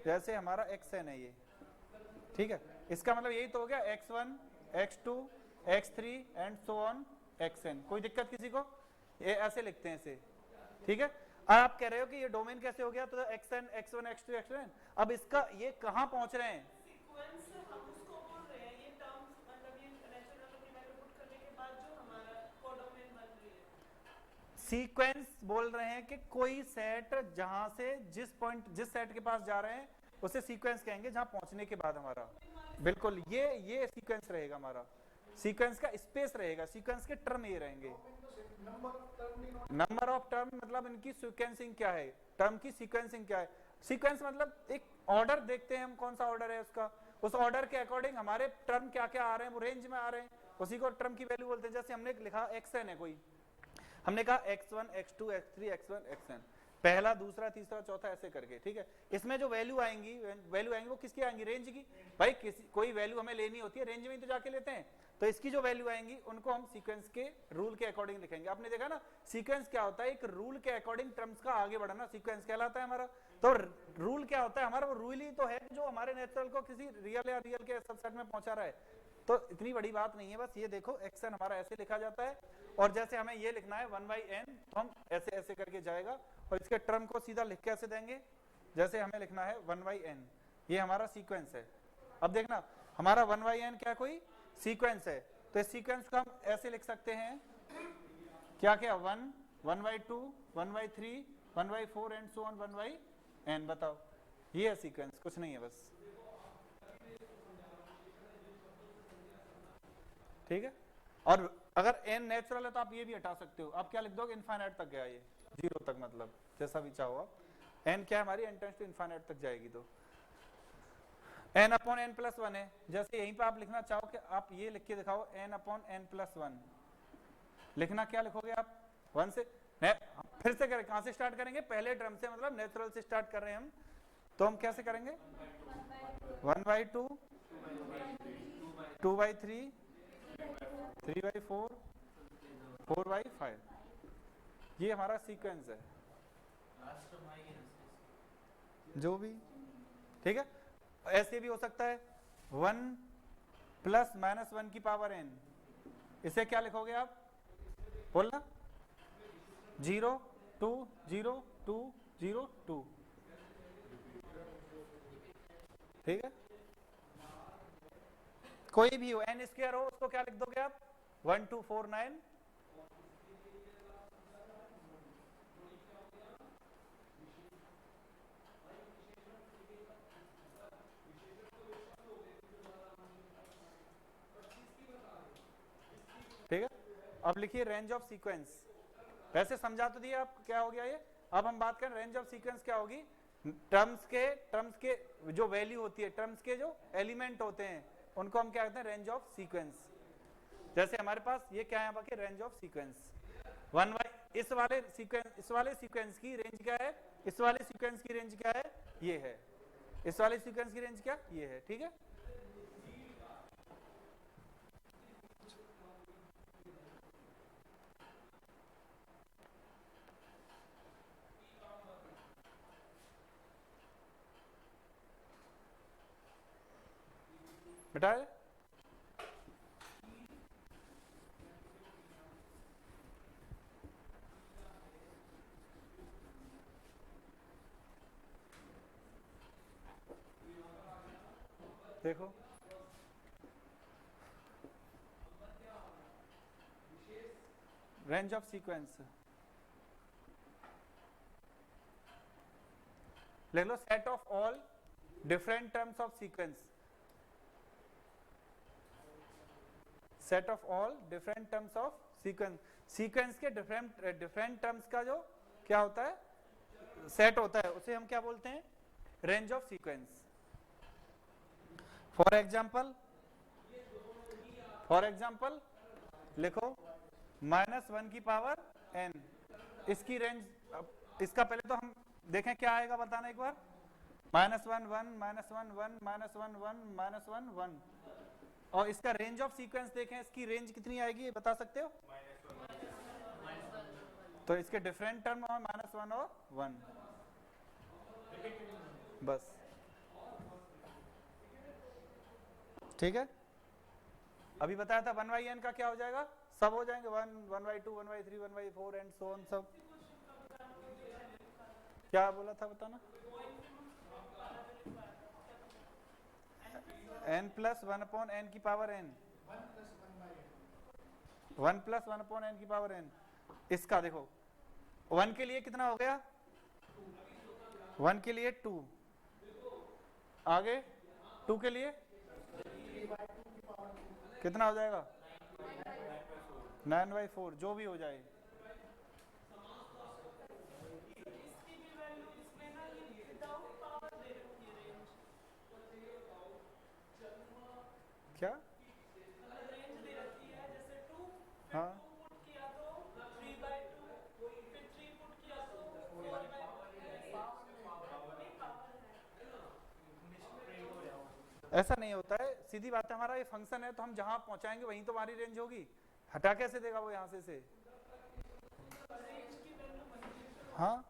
जैसे हमारा xn है ये, ठीक है। इसका मतलब यही तो हो गया x1, x2, x3 and so on xn। कोई दिक्कत किसी को, ये ऐसे लिखते हैं इसे, ठीक है। आप कह रहे हो कि ये डोमेन कैसे हो गया, तो xn, x1, x2, xn। अब इसका ये कहां पहुंच रहे हैं, सीक्वेंस हम उसको बोल रहे हैं, ये टर्म्स मतलब ये नेचुरल नंबर में पुट करने के बाद जो हमारा कोडोमेन बन रही है। सीक्वेंस बोल रहे हैं कि कोई सेट जहां से जिस पॉइंट, जिस सेट के पास जा रहे हैं उसे सीक्वेंस कहेंगे, जहां पहुंचने के बाद हमारा, बिल्कुल ये सीक्वेंस रहेगा हमारा, सीक्वेंस का स्पेस रहेगा, सीक्वेंस के टर्म ये रहेंगे। नंबर ऑफ टर्म मतलब इनकी सीक्वेंसिंग क्या है, टर्म की सीक्वेंसिंग क्या है। सीक्वेंस मतलब एक ऑर्डर देखते हैं हम, कौन सा ऑर्डर है उसका, उस ऑर्डर के अकॉर्डिंग हमारे टर्म क्या क्या आ रहे हैं, वो रेंज में आ रहे हैं, उसी को टर्म की वैल्यू बोलते हैं। जैसे हमने लिखा xn है कोई, हमने कहा x1, x2, x3, x1, xn, पहला, दूसरा, तीसरा, चौथा, ऐसे करके, ठीक है। इसमें जो वैल्यू आएंगी वो किसकी आएंगी, रेंज की। भाई कोई वैल्यू हमें लेनी होती है, रेंज में ही तो जाके लेते हैं। तो इसकी जो वैल्यू आएंगी उनको हम सीक्वेंस के रूल के अकॉर्डिंग लिखेंगे। आपने देखा ना, सीक्वेंस क्या होता है, एक रूल के अकॉर्डिंग टर्म्स का आगे बढ़ना सीक्वेंस कहलाता है हमारा। तो रूल क्या होता है हमारा, वो रूल ही तो है जो हमारे नेचुरल को किसी रियल या रियल के सबसेट में पहुंचा रहा है। तो इतनी बड़ी बात नहीं है, बस ये देखो xn हमारा ऐसे लिखा जाता है, और जैसे हमें ये लिखना है 1/n, तो हम ऐसे ऐसे करके जाएगा, और इसके टर्म को सीधा लिख के ऐसे देंगे, जैसे हमें लिखना है 1/n, ये हमारा सीक्वेंस है। अब देखना हमारा 1/n क्या कोई सीक्वेंस है, तो इस सीक्वेंस को हम ऐसे लिख सकते हैं, क्या क्या, 1, 1/2, 1/3, 1/4 एंड सो ऑन 1/n। बताओ, ये है सीक्वेंस, कुछ नहीं है बस, ठीक है। और अगर n नेचुरल है तो आप ये भी हटा सकते हो, आप क्या लिख दोगे, इनफाइनाइट तक गया, ये 0 तक, मतलब जैसा भी चाहो आप। n क्या है हमारी, n टेंड्स टू इनफाइनाइट तक जाएगी, तो n/n+1 है। जैसे यहीं पे आप लिखना चाहो कि आप ये लिख के दिखाओ n/n+1, लिखना क्या लिखोगे आप, 1 से, फिर से करें, कहां से स्टार्ट करेंगे, पहले टर्म से, मतलब नेचुरल से स्टार्ट कर रहे हैं हम, तो हम कैसे करेंगे, 1/2, 2/3, 3/4, 4/5, ये हमारा सीक्वेंस है, जो भी, ठीक है। ऐसे भी हो सकता है 1 + -1 की पावर n, इसे क्या लिखोगे आप, बोलना, 0, 2, 0, 2, 0, 2, ठीक है। कोई भी हो, n² हो, उसको क्या लिख दोगे आप, 1, 2, 4, 9, ठीक है। अब लिखिए रेंज ऑफ सीक्वेंस, वैसे समझा तो दिया आप क्या हो गया ये। अब हम बात करें रेंज ऑफ सीक्वेंस क्या होगी, टर्म्स के जो वैल्यू होती है, टर्म्स के जो एलिमेंट होते हैं, उनको हम क्या कहते हैं, रेंज ऑफ सीक्वेंस। जैसे हमारे पास ये क्या है, यहाँ पर रेंज ऑफ सीक्वेंस 1/, इस वाले सीक्वेंस की रेंज क्या है, इस वाले सीक्वेंस की रेंज क्या है, ये है, इस वाले सीक्वेंस की रेंज क्या, ये है, ठीक है। बेटा देखो, रेंज ऑफ सीक्वेंस लिख लो, set of all different terms of sequence, set of all different terms of sequence, sequence के डिफरेंट टर्म्स का जो क्या होता है सेट होता है, उसे हम क्या बोलते हैं, range of sequence. For example लिखो -1 की पावर n, इसकी रेंज, इसका पहले तो हम देखें क्या आएगा, बताना एक बार, -1 1 -1 1 -1 1 -1 1, और इसका रेंज ऑफ सीक्वेंस देखें, इसकी रेंज कितनी आएगी ये बता सकते हो? तो इसके डिफरेंट टर्म और -1 और 1, बस ठीक है। अभी बताया था 1/n का क्या हो जाएगा, सब हो जाएंगे, 1 1/2 1/3 1/4 एंड सो ऑन, सब। क्या बोला था बताना? n + 1/n की पावर n, 1 + 1/n की पावर n। इसका देखो 1 के लिए कितना हो गया, 1 के लिए 2, आगे 2 के लिए कितना हो जाएगा, 9/4, जो भी हो जाए। इसकी भी वैल्यू इसमें ना ये विदाउट पावर दे रखी है रेंज, क्या रेंज दे रखी है, जैसे 2 हाँ पुट किया तो 3/2, फिर 3 पुट किया तो 4/2। ऐसा नहीं होता है, सीधी बात है, हमारा ये फंक्शन है तो हम जहां पहुंचाएंगे वहीं तो हमारी रेंज होगी, हटा कैसे देगा वो यहां से? हाँ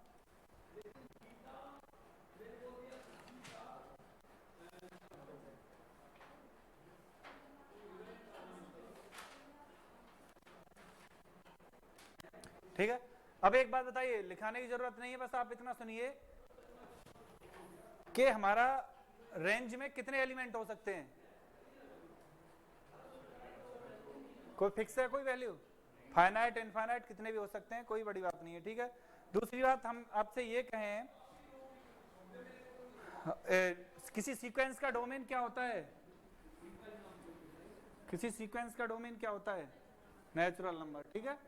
ठीक है। अब एक बात बताइए, लिखाने की जरूरत नहीं है, बस आप इतना सुनिए कि हमारा रेंज में कितने एलिमेंट हो सकते हैं, कोई फिक्स है, कोई वैल्यू, फाइनाइट इनफाइनाइट कितने भी हो सकते हैं, कोई बड़ी बात नहीं है, ठीक है। दूसरी बात हम आपसे ये कहें, किसी सीक्वेंस का डोमेन क्या होता है, किसी सीक्वेंस का डोमेन क्या होता है, नेचुरल नंबर, ठीक है।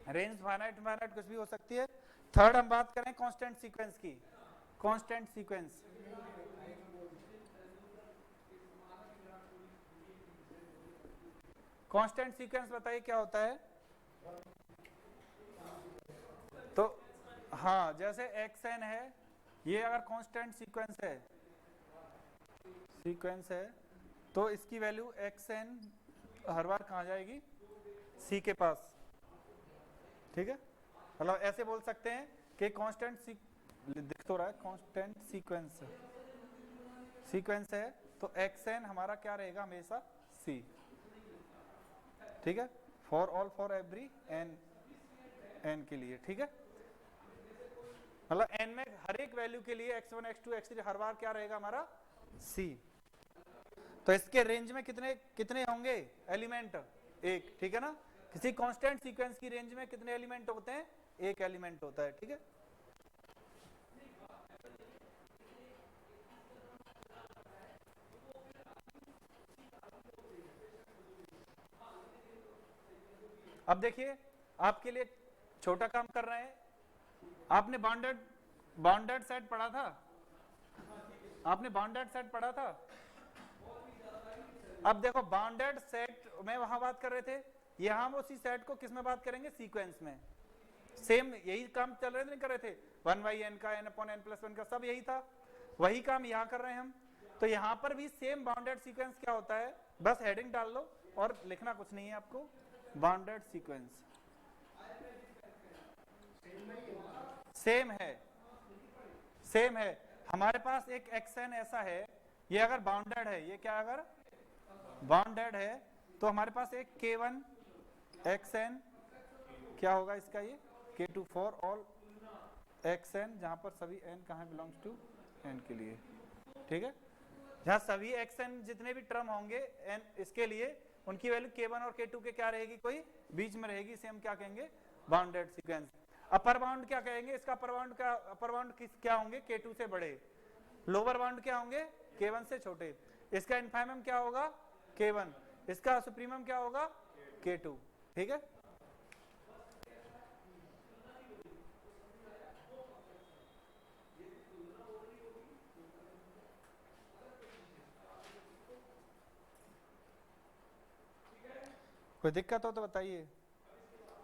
रेंज फाइनाइट इनफाइनाइट कुछ भी हो सकती है। थर्ड हम बात करें कांस्टेंट सीक्वेंस की, कांस्टेंट सीक्वेंस, कांस्टेंट सीक्वेंस बताइए क्या होता है? तो हाँ, जैसे xn है, ये अगर कांस्टेंट सीक्वेंस है तो इसकी वैल्यू xn हर बार कहाँ जाएगी, c के पास, ठीक है। मतलब ऐसे बोल सकते हैं कि कांस्टेंट दिख तो रहा है, कांस्टेंट सीक्वेंस है तो xn हमारा क्या रहेगा, हमेशा c, ठीक है, for all for every n के लिए, ठीक है। मतलब n में हर एक वैल्यू के लिए x1 x2 x3 हर बार क्या रहेगा हमारा c। तो इसके रेंज में कितने होंगे एलिमेंट, एक, ठीक है ना। किसी कांस्टेंट सीक्वेंस की रेंज में कितने एलिमेंट होते हैं, एक एलिमेंट होता है, ठीक है। अब देखिए आपके लिए छोटा काम कर रहे हैं, आपने बाउंडेड सेट पढ़ा था, आपने बाउंडेड सेट पढ़ा था। अब देखो बाउंडेड सेट में वहां बात कर रहे थे, यहां हम उसी सेट को किस में बात करेंगे, सीक्वेंस में। सेम यही काम चल रहे थे, नहीं कर रहे थे, 1/n का n/n+1 का सब यही था, वही काम यहां कर रहे हैं हम। तो यहां पर भी सेम बाउंडेड सीक्वेंस क्या होता है, बस हेडिंग डाल लो और लिखना कुछ नहीं है आपको, बाउंडेड सीक्वेंस सेम है। हमारे पास एक xn ऐसा है, ये अगर बाउंडेड है, ये क्या अगर बाउंडेड है तो हमारे पास एक k1 xn क्या होगा इसका, ये k2 फॉर ऑल xn, जहां पर सभी n कहाँ बिलोंग्स टू n के लिए, ठीक है। जहां सभी xn जितने भी टर्म होंगे n इसके लिए उनकी वैल्यू K1 और K2 के क्या रहेगी, कोई बीच में रहेगी, इसे हम क्या कहेंगे, बाउंडेड सीक्वेंस। अपर बाउंड क्या कहेंगे, इसका अपर बाउंड क्या होंगे, K2 से बड़े, लोअर बाउंड क्या होंगे, K1 से छोटे। इसका इनफाइमम क्या होगा, K1, इसका सुप्रीमम क्या होगा, K2। ठीक है, कोई दिक्कत हो तो बताइए।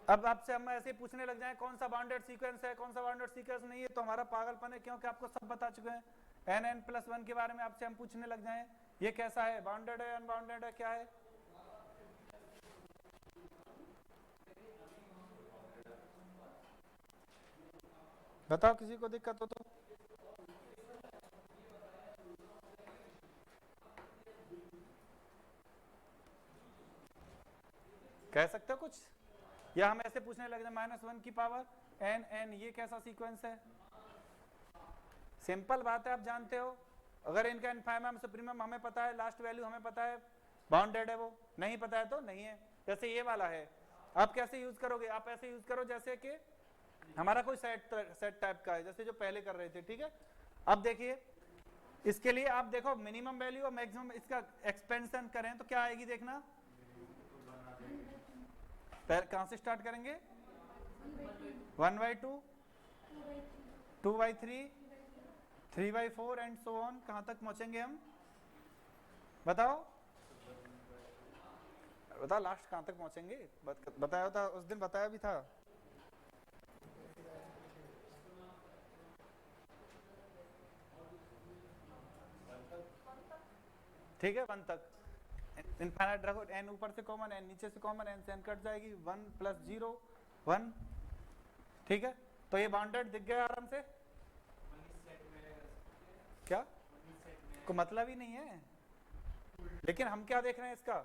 अब आपसे हम ऐसे पूछने लग जाए कौन सा बाउंडेड सीक्वेंस है, कौन सा बाउंडेड सीक्वेंस नहीं है, तो हमारा पागलपन है, क्योंकि आपको सब बता चुके हैं। n+1 के बारे में आपसे हम पूछने लग जाए, ये कैसा है, बाउंडेड है, अनबाउंडेड है, क्या है? बताओ किसी को दिक्कत हो तो। कह सकते हो कुछ, या हम ऐसे पूछने लग जाए -1 की पावर n, ये कैसा सीक्वेंस है? सिंपल बात है, आप जानते हो। अगर इनका इनफाइमम सुप्रीमम हमें पता है, लास्ट वैल्यू हमें पता है, बाउंडेड है, वो नहीं पता है तो नहीं है। जैसे ये वाला है, आप कैसे यूज करोगे, आप ऐसे यूज करो जैसे कि हमारा कोई सेट टाइप का है, जैसे जो पहले कर रहे थे। ठीक है, अब देखिए इसके लिए आप देखो मिनिमम वैल्यू और मैक्सिमम, इसका एक्सपेंशन करें तो क्या आएगी, देखना। कहां से स्टार्ट करेंगे, 1/2, 2/3, 3/4 एंड सो ऑन, कहां तक पहुंचेंगे हम, बताओ बताओ लास्ट कहां तक पहुंचेंगे, बताया था उस दिन, बताया भी था। ठीक है, 1 तक इनफाइनाइट रखो, n ऊपर से कॉमन, n नीचे से कॉमन, n से n कट जाएगी, 1 + 0 1। ठीक है, तो ये बाउंडेड दिख गया आराम से, क्या को मतलब ही नहीं है। लेकिन हम क्या देख रहे हैं इसका,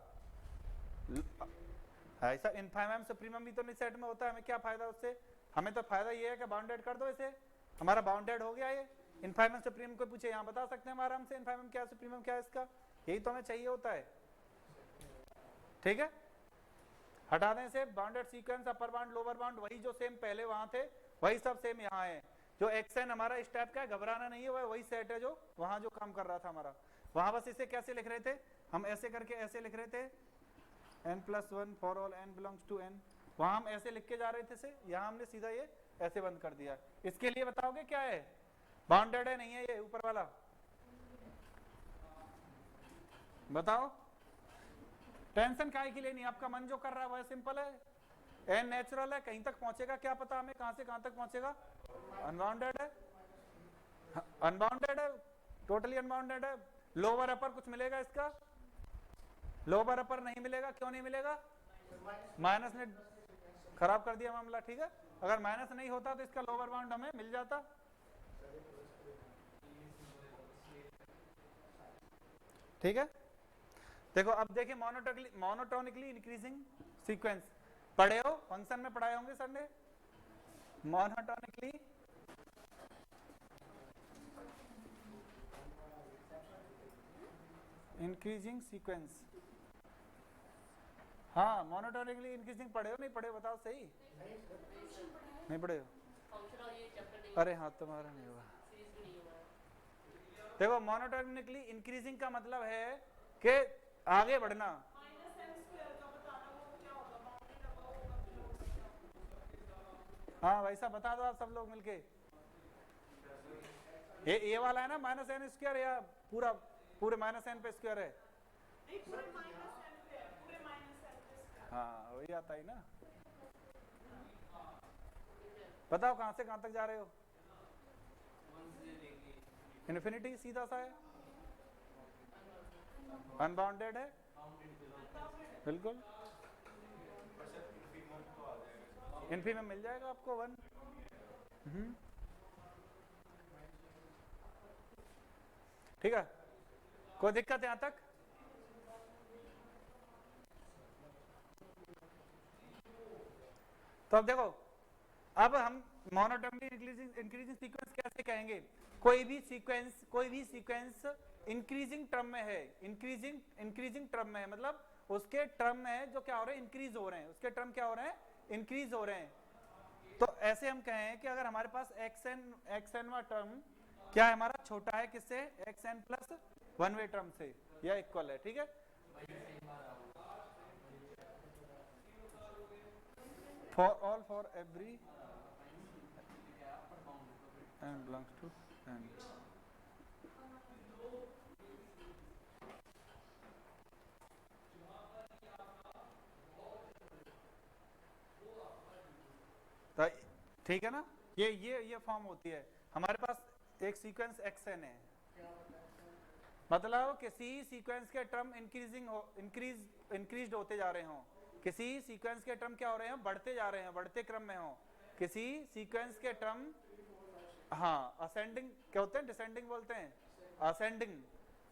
ऐसा इनफाइमम सुप्रीमम भी तो नहीं सेट में होता है, हमें क्या फायदा उससे, हमें तो फायदा ये है कि बाउंडेड कर दो इसे, हमारा बाउंडेड हो गया। ये इनफाइमम सुप्रीमम को पूछे, यहाँ बता सकते हैं हम आराम से इनफाइमम क्या है, सुप्रीमम क्या है इसका, यही तो हमें चाहिए होता है। ठीक है, हटा दें से bounded sequence, upper bound, lower bound, वही जो सेम पहले वहां थे वही सब सेम यहाँ है। जो xn हमारा इस टाइप का है, घबराना नहीं है, वही सेट है जो वहां जो काम कर रहा था हमारा, वहां बस इसे कैसे लिख रहे थे हम, ऐसे करके ऐसे लिख रहे थे, n+1 for all n belongs to n, वहां हम ऐसे लिख के जा रहे थे से, यहाँ हमने सीधा ये ऐसे बंद कर दिया। इसके लिए बताओगे क्या है, बाउंडेड है नहीं है ये ऊपर वाला, बताओ। टेंशन काहे के लिए नहीं, आपका मन जो कर रहा है वह सिंपल है, n नेचुरल है, कहीं तक पहुंचेगा क्या पता हमें, कहां से कहां तक पहुंचेगा, अनबाउंडेड है, अनबाउंडेड है, टोटली अनबाउंडेड है। लोअर अपर कुछ मिलेगा इसका, लोअर अपर नहीं मिलेगा, क्यों नहीं मिलेगा, माइनस ने खराब कर दिया मामला। ठीक है, अगर माइनस नहीं होता तो इसका लोअर बाउंड हमें मिल जाता। ठीक है, देखो अब देखिए मोनोटोनिकली इंक्रीजिंग सीक्वेंस, पढ़े हो, फंक्शन में पढ़ाए होंगे सर ने, मोनोटोनिकली इंक्रीजिंग सीक्वेंस, हाँ मोनोटोनिकली इंक्रीजिंग पढ़े हो, नहीं पढ़े हो बताओ सही, नहीं पढ़े हो, अरे हाँ तुम्हारा नहीं हुआ। देखो मोनोटोनिकली इंक्रीजिंग का मतलब है कि आगे बढ़ना, हाँ वैसा बता दो आप सब लोग मिलके, ये वाला है ना -n², या पूरा पूरे -n पे स्क्वायर है, हाँ वही आता है ना। बताओ कहां से कहां तक जा रहे हो, इन्फिनिटी सीधा सा है, अनबाउंडेड है, बिल्कुल इन्फिनिटी मिल जाएगा आपको 1। ठीक है, कोई दिक्कत यहां तक, तो अब देखो, अब हम मोनोटोनिकली इंक्रीजिंग सीक्वेंस कैसे कहेंगे, कोई भी सीक्वेंस इंक्रीजिंग टर्म में है, इंक्रीजिंग टर्म में है, मतलब उसके टर्म है जो क्या हो रहे हैं, इंक्रीज हो रहे हैं, उसके टर्म क्या हो रहे हैं, इंक्रीज हो रहे हैं। तो ऐसे हम कहें कि अगर हमारे पास xn वा टर्म क्या है हमारा, छोटा है किससे, xn प्लस 1 वे टर्म से, या इक्वल है, ठीक है। For all for every n belongs to n। ठीक है ना, ये फॉर्म होती है हमारे पास एक सीक्वेंस xn है, मतलब किसी सीक्वेंस के टर्म इंक्रीज होते जा रहे हो, किसी सीक्वेंस के टर्म क्या हो रहे हैं, बढ़ते जा रहे हैं, बढ़ते क्रम में हो, किसी सीक्वेंस के टर्म हाँ असेंडिंग क्या होते हैं, डिसेंडिंग बोलते हैं, असेंडिंग,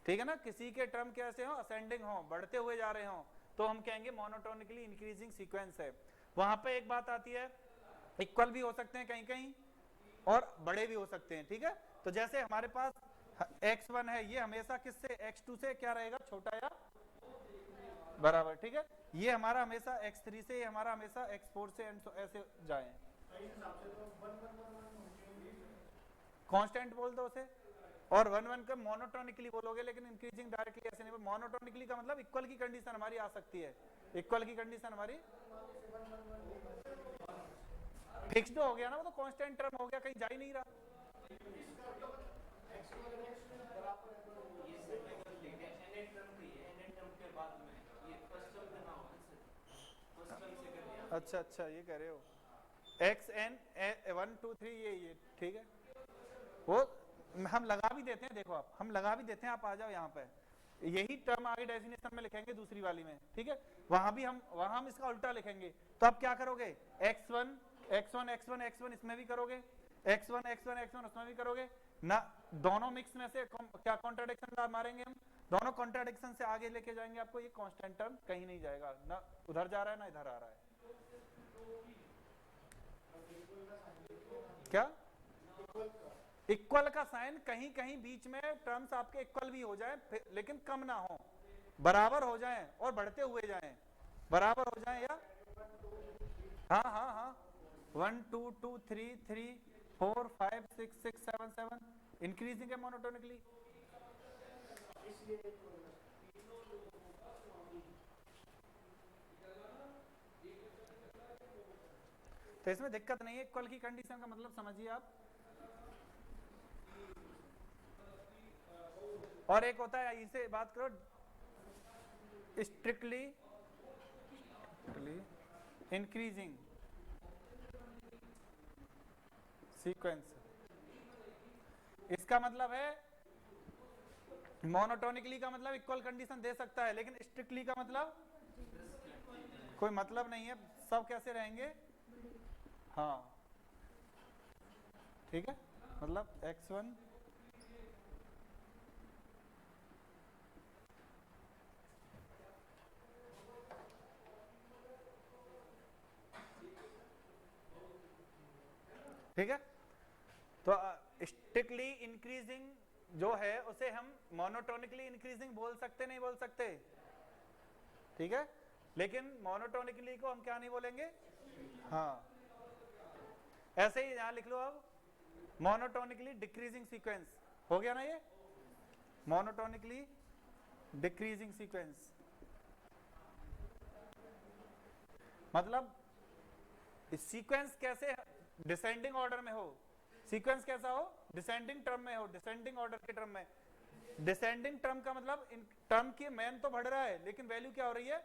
ठीक है ना, किसी के टर्म कैसे हो, असेंडिंग हो, बढ़ते हुए जा रहे हो, तो हम कहेंगे मोनोटोनिकली इंक्रीजिंग सीक्वेंस है। वहां पे एक बात आती है, इक्वल भी हो सकते हैं कहीं कहीं और बड़े भी हो सकते हैं, ठीक है। तो जैसे हमारे पास x1 है, ये हमेशा किससे, x2 से क्या रहेगा, छोटा या बराबर, ठीक है। ये हमारा हमेशा x3 से, ये हमारा हमेशा x4 से, ऐसे जाए, कांस्टेंट बोल दो उसे, और 1 1 का मोनोटोनिकली बोलोगे, लेकिन इंक्रीजिंग डायरेक्टली ऐसे नहीं। मोनोटोनिकली का मतलब इक्वल की कंडीशन हमारी आ सकती है, इक्वल की कंडीशन हमारी फिक्स्ड हो गया ना, वो तो कांस्टेंट टर्म हो गया, कहीं जा ही नहीं रहा। अच्छा अच्छा ये कह रहे हो, xn 1 2 3 ये ठीक है, वो हम लगा भी देते हैं, देखो आप, हम लगा भी देते हैं, आप आ जाओ यहाँ पे, यही टर्म आगे डेफिनेशन में लिखेंगे दूसरी वाली में, ठीक है। वहां हम इसका उल्टा लिखेंगे, तो आप क्या करोगे, x1 x1 x1 x1 इसमें भी करोगे, x1 x1 x1 उसमें भी करोगे ना, दोनों मिक्स में से क्या कॉन्ट्राडिक्शन मारेंगे हम, दोनों कॉन्ट्राडिक्शन से आगे लेके जाएंगे आपको, ये कांस्टेंट टर्म कहीं नहीं जाएगा, ना उधर जा रहा है ना इधर आ रहा है। क्या इक्वल का साइन, कहीं कहीं बीच में टर्म्स आपके इक्वल भी हो जाए लेकिन कम ना हो, बराबर हो जाएं और बढ़ते हुए जाएं, बराबर हो जाएं, या हाँ हाँ हाँ 1 2 2 3 3 4 5 6 6 7 7 इंक्रीजिंग है मोनोटोनिकली। तो इसमें दिक्कत नहीं है, इक्वल की कंडीशन का मतलब समझिए आप। और एक होता है, इसे बात करो, स्ट्रिक्टली इंक्रीजिंग सीक्वेंस, इसका मतलब है मोनोटोनिकली का मतलब इक्वल कंडीशन दे सकता है, लेकिन स्ट्रिक्टली का मतलब कोई मतलब नहीं है, सब कैसे रहेंगे, हाँ ठीक है, मतलब x1 ठीक है। तो स्ट्रिक्टली इंक्रीजिंग जो है उसे हम मोनोटोनिकली इंक्रीजिंग बोल सकते, नहीं बोल सकते, ठीक है, लेकिन मोनोटोनिकली को हम क्या नहीं बोलेंगे, हाँ ऐसे ही यहां लिख लो, अब मोनोटोनिकली डिक्रीजिंग सीक्वेंस हो गया ना, ये मोनोटोनिकली डिक्रीजिंग सीक्वेंस मतलब सीक्वेंस कैसे डिसेंडिंग ऑर्डर में हो, सीक्वेंस कैसा हो, डिसेंडिंग टर्म में हो, डिसेंडिंग ऑर्डर के टर्म में। डिसेंडिंग टर्म का मतलब इन टर्म की मैन तो बढ़ रहा है लेकिन वैल्यू क्या हो रही है,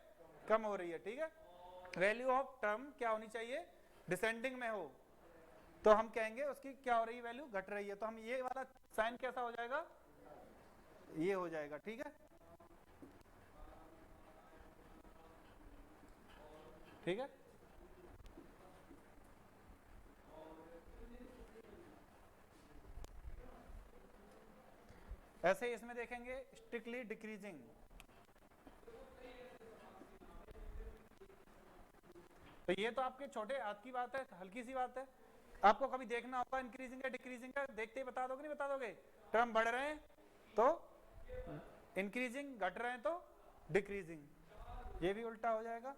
कम हो रही है, ठीक है। वैल्यू ऑफ टर्म क्या होनी चाहिए, डिसेंडिंग में हो, तो हम कहेंगे उसकी क्या हो रही है, वैल्यू घट रही है, तो हम ये वाला साइन कैसा हो जाएगा, ये हो जाएगा, ठीक है, ठीक है। ऐसे ही इसमें देखेंगे स्ट्रिक्टली डिक्रीजिंग, तो ये तो आपके छोटे हाथ की बात है, हल्की सी बात है, आपको कभी देखना होगा इंक्रीजिंग या डिक्रीजिंग का, देखते ही बता दोगे, नहीं बता दोगे, टर्म बढ़ रहे हैं तो इंक्रीजिंग, घट रहे हैं तो डिक्रीजिंग, ये भी उल्टा हो जाएगा।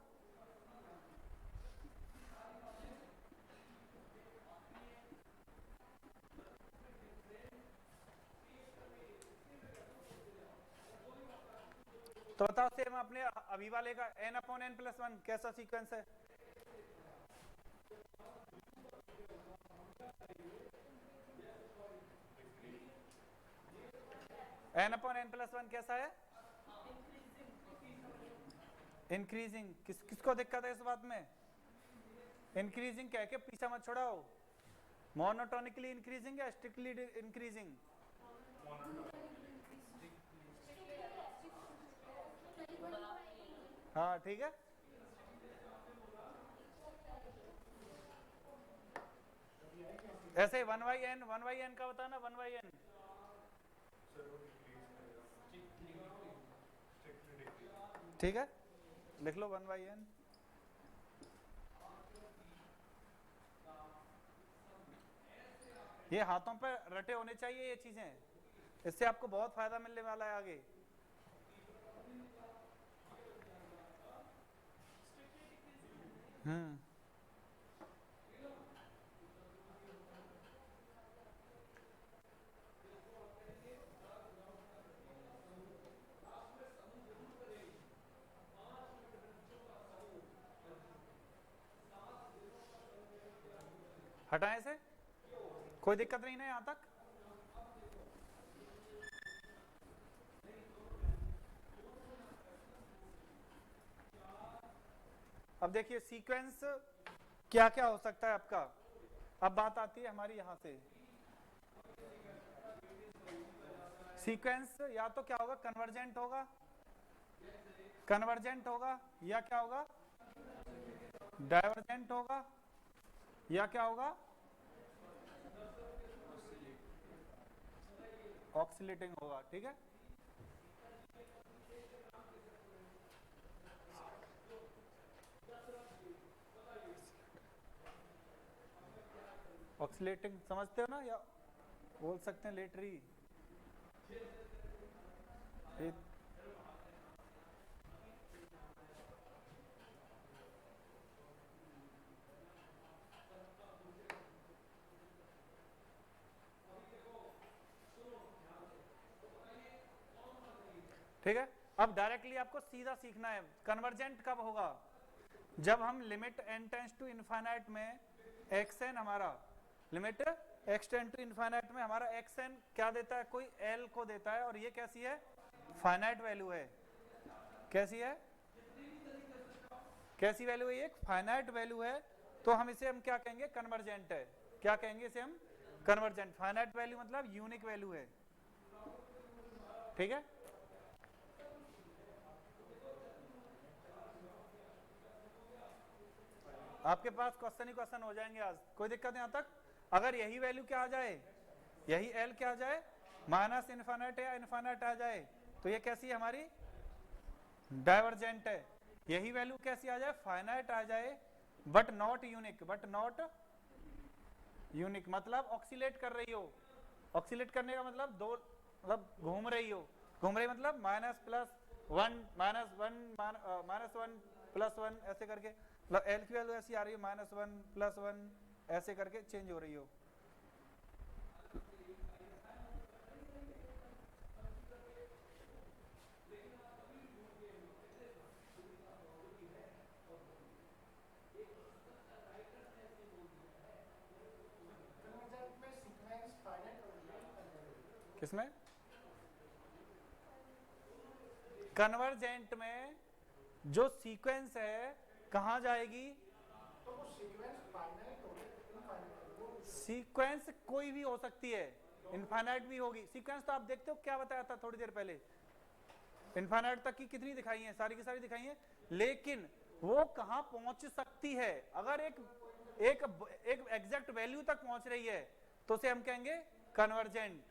तो बताओ सेम अपने अभी वाले का n/n+1 कैसा सीक्वेंस है? n/n+1 कैसा है? इंक्रीजिंग। किसको दिक्कत है इस बात में? इंक्रीजिंग कह के पीछा मत छोड़ाओ। मोनोटोनिकली इंक्रीजिंग या स्ट्रिक्टली इंक्रीजिंग? हाँ ठीक है। ऐसे 1/n का बताना 1/n। ठीक है, लिख लो 1/n। ये हाथों पे रटे होने चाहिए ये चीजें, इससे आपको बहुत फायदा मिलने वाला है आगे। हटाएं से, कोई दिक्कत नहीं ना यहां तक? अब देखिए सीक्वेंस क्या क्या हो सकता है आपका। अब बात आती है हमारी यहां से, सीक्वेंस या तो क्या होगा, कन्वर्जेंट होगा, या क्या होगा, डाइवर्जेंट होगा, या क्या होगा, ऑक्सीलेटिंग होगा। ठीक है, ऑक्सीलेटिंग समझते हो ना, या बोल सकते हैं लेटरी। ठीक है, अब डायरेक्टली आपको सीधा सीखना है कन्वर्जेंट कब होगा, जब हम limit n tends to infinite में xn, हमारा limit x tend to infinite में हमारा xn क्या देता है, कोई l को देता है, और ये कैसी है, फाइनाइट वैल्यू है। कैसी है, कैसी वैल्यू है, ये फाइनाइट वैल्यू है, तो हम इसे हम क्या कहेंगे, कन्वर्जेंट है। क्या कहेंगे इसे हम, कन्वर्जेंट। फाइनाइट वैल्यू मतलब यूनिक वैल्यू है। ठीक है, आपके पास क्वेश्चन ही क्वेश्चन हो जाएंगे आज, कोई दिक्कत नहीं। यहां तक अगर यही वैल्यू क्या आ जाए, यही एल क्या आ जाए, माइनस इनफाइनाइट या इनफाइनाइट आ जाए, तो ये कैसी है हमारी, डाइवर्जेंट है। यही वैल्यू कैसी आ जाए, फाइनाइट आ जाए, बट नॉट यूनिक, मतलब ऑक्सीलेट कर रही हो। ऑक्सीलेट करने का मतलब दो, मतलब घूम रही हो, मतलब -+1 -1 ऐसे करके, मतलब एल की वैल्यू ऐसी आ रही है, -1 +1 ऐसे करके चेंज हो रही हो। किसमें, कन्वर्जेंट में जो सीक्वेंस है कहां जाएगी, तो वो सीक्वेंस फाइनाइट होगी, सीक्वेंस कोई भी हो सकती है, इनफाइनाइट भी होगी। सीक्वेंस तो आप देखते हो, क्या बताया था थोड़ी देर पहले, इनफाइनाइट तक की कितनी दिखाई है, सारी की सारी दिखाई है, लेकिन वो कहां पहुंच सकती है, अगर एक एग्जैक्ट वैल्यू तक पहुंच रही है तो उसे हम कहेंगे कन्वर्जेंट।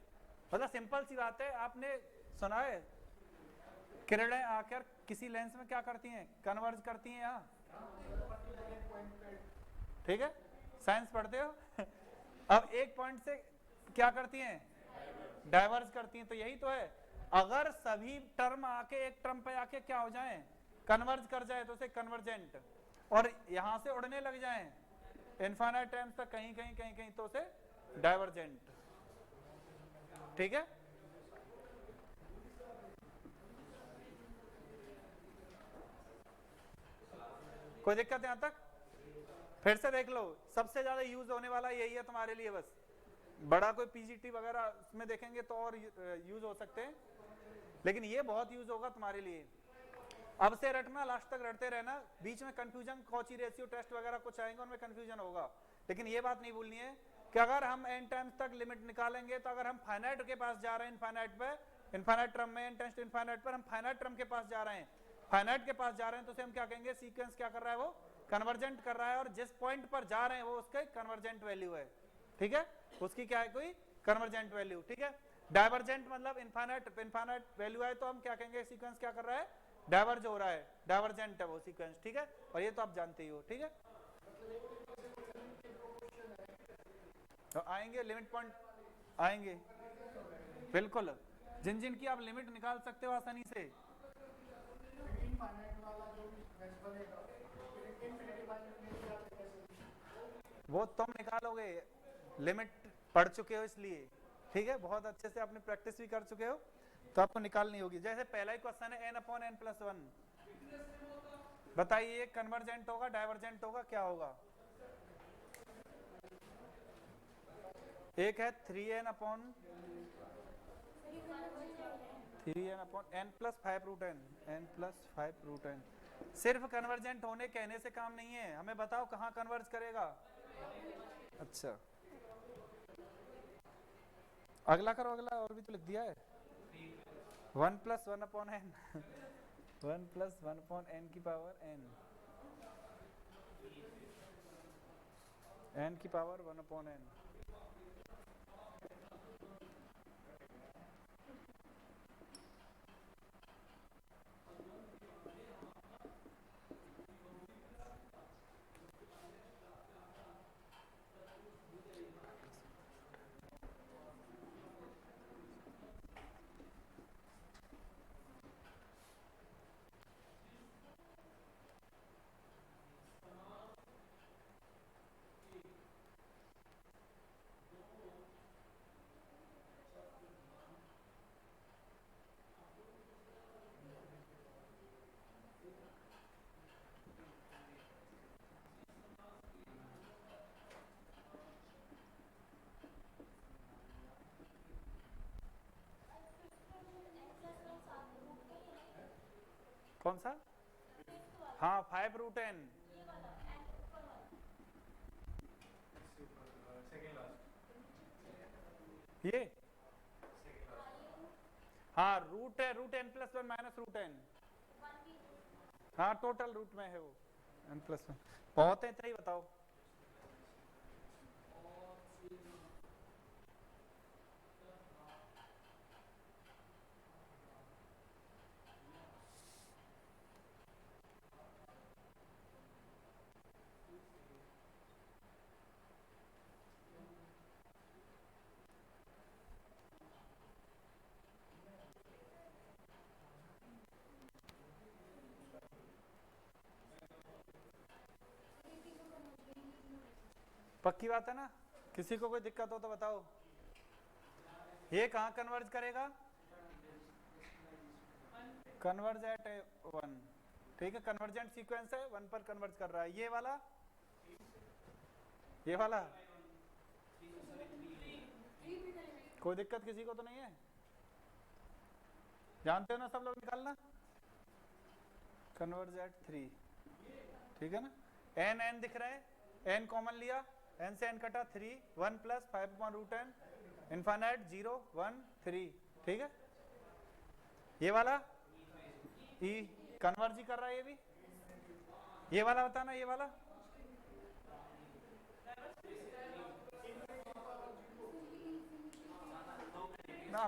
मतलब सिंपल सी बात है, आपने सुना है किरणें आकर किसी लेंस में क्या करती हैं, कन्वर्ज करती हैं यहाँ। ठीक है, साइंस पढ़ते हो अब एक पॉइंट से क्या करती हैं, डाइवर्ज करती हैं। तो यही तो है, अगर सभी टर्म आके एक टर्म पे आके क्या हो जाएं, कन्वर्ज कर जाए तो उसे कन्वर्जेंट, और यहां से उड़ने लग जाए इनफाइनाइट टाइम्स तक कहीं कहीं कहीं कहीं तो उसे डाइवर्जेंट। ठीक है, कोई दिक्कत यहां तक? फिर से देख लो, सबसे ज्यादा यूज होने वाला यही है तुम्हारे लिए, बस बड़ा कोई पीजीटी वगैरह में देखेंगे तो और यूज हो सकते हैं, लेकिन ये बहुत यूज होगा तुम्हारे लिए। अब से रटना, लास्ट तक रटते रहना, बीच में कंफ्यूजन, कॉची रेशियो टेस्ट वगैरह कुछ आएंगे उनमें कंफ्यूजन होगा, लेकिन ये बात नहीं भूलनी है कि अगर हम एन टाइम्स तक लिमिट निकालेंगे तो अगर हम फाइनाइट के पास जा रहे हैं, इनफाइनाइट पे, इनफाइनाइट टर्म में, एन टेंड्स टू इनफाइनाइट पर हम फाइनाइट टर्म के पास जा रहे हैं, फाइनाइट के पास जा रहे हैं, तो उसे हम क्या कहेंगे, सीक्वेंस क्या कर रहा है, वो कन्वर्जेंट कर रहा है, और जिस पॉइंट पर जा रहे हैं वो उसके कन्वर्जेंट वैल्यू है। ठीक है, उसकी क्या है, कोई कन्वर्जेंट वैल्यू। ठीक है, डाइवर्जेंट मतलब इनफाइनाइट वैल्यू है तो हम क्या कहेंगे, सीक्वेंस क्या कर रहा है, डाइवर्ज हो रहा है, डाइवर्जेंट है वो सीक्वेंस। ठीक है, और ये तो आप जानते ही हो। ठीक है, तो आएंगे लिमिट पॉइंट, आएंगे बिल्कुल, जिन जिन की आप लिमिट निकाल सकते हो आसानी से। इनफाइनाइट वाला जो भी मैच बनेगा, इनफिनिटी माइनस में निकालते कैसे? वो तुम निकालोगे, लिमिट पढ़ चुके हो इसलिए। ठीक है, बहुत अच्छे से आपने प्रैक्टिस भी कर चुके हो, तो आपको निकालनी होगी। जैसे पहला ही क्वेश्चन है n/n+1, बताइए कन्वर्जेंट होगा, डाइवर्जेंट होगा, क्या होगा? एक है 3n/3n/n + 5√n, n + 5√n। सिर्फ कन्वर्जेंट होने कहने से काम नहीं है, हमें बताओ कहाँ कन्वर्ज करेगा। अच्छा, अगला करो, अगला और भी तो लिख दिया है, 1 + 1/n 1 + 1/n की पावर n, n की पावर 1/n। कौन सा? हाँ, 5√n। ये हाँ, रूट है, रूट n+1 - √n। हाँ, टोटल रूट में है वो n+1। बहुत है, इतना ही बताओ। पक्की बात है ना? किसी को कोई दिक्कत हो तो बताओ। ये कहाँ कन्वर्ज करेगा? Converge eight 1। ठीक है, कन्वर्जेंट सीक्वेंस है, 1 पर कन्वर्ज कर रहा है। ये वाला, ये वाला कोई दिक्कत किसी को तो नहीं है? जानते हो ना सब लोग निकालना, कन्वर्ज एट 3। ठीक है ना, n n दिख रहा है, n कॉमन लिया, n से n कटा 3, 1 + 5/√n, इनफाइनाइट 0 1 3। ठीक है, ये वाला e कन्वर्ज ही कर रहा है, ये भी। ये वाला बताना, ये वाला ना,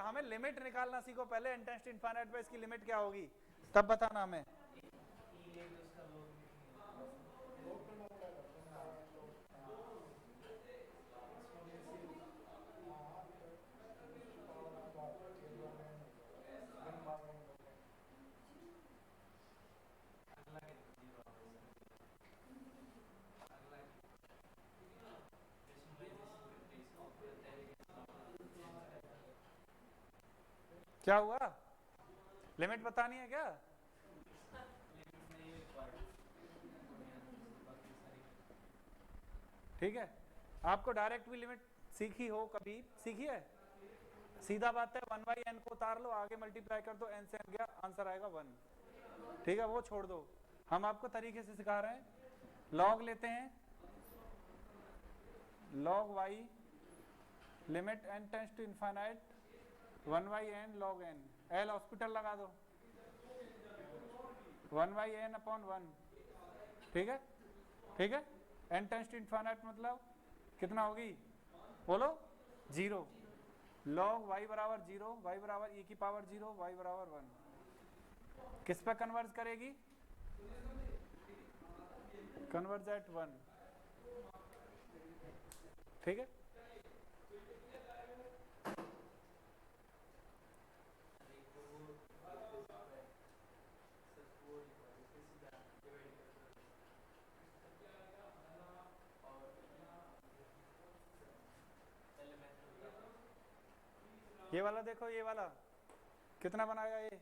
हमें लिमिट निकालना सीखो पहले, n टेंड्स टू इनफाइनाइट पे इसकी लिमिट क्या होगी, तब बताना हमें। क्या हुआ? लिमिट बतानी है क्या? ठीक है, आपको डायरेक्ट भी लिमिट सीखी हो, कभी सीखी है? सीधा बात है, 1/n को उतार लो, आगे मल्टीप्लाई कर दो, n से n गया, आंसर आएगा 1। ठीक है, वो छोड़ दो, हम आपको तरीके से सिखा रहे हैं। लॉग लेते हैं, log y limit n tends to infinite 1/n log n, l hospital लगा दो, 1/n अपॉन 1। ठीक है, ठीक है, n टेंड्स टू इनफाइनाइट मतलब कितना होगी, बोलो? 0। log y बराबर 0, y बराबर e की पावर 0, y बराबर 1। किस पे कन्वर्ज करेगी? Converge eight 1। ठीक है, ये वाला देखो, ये वाला कितना बनाएगा ये?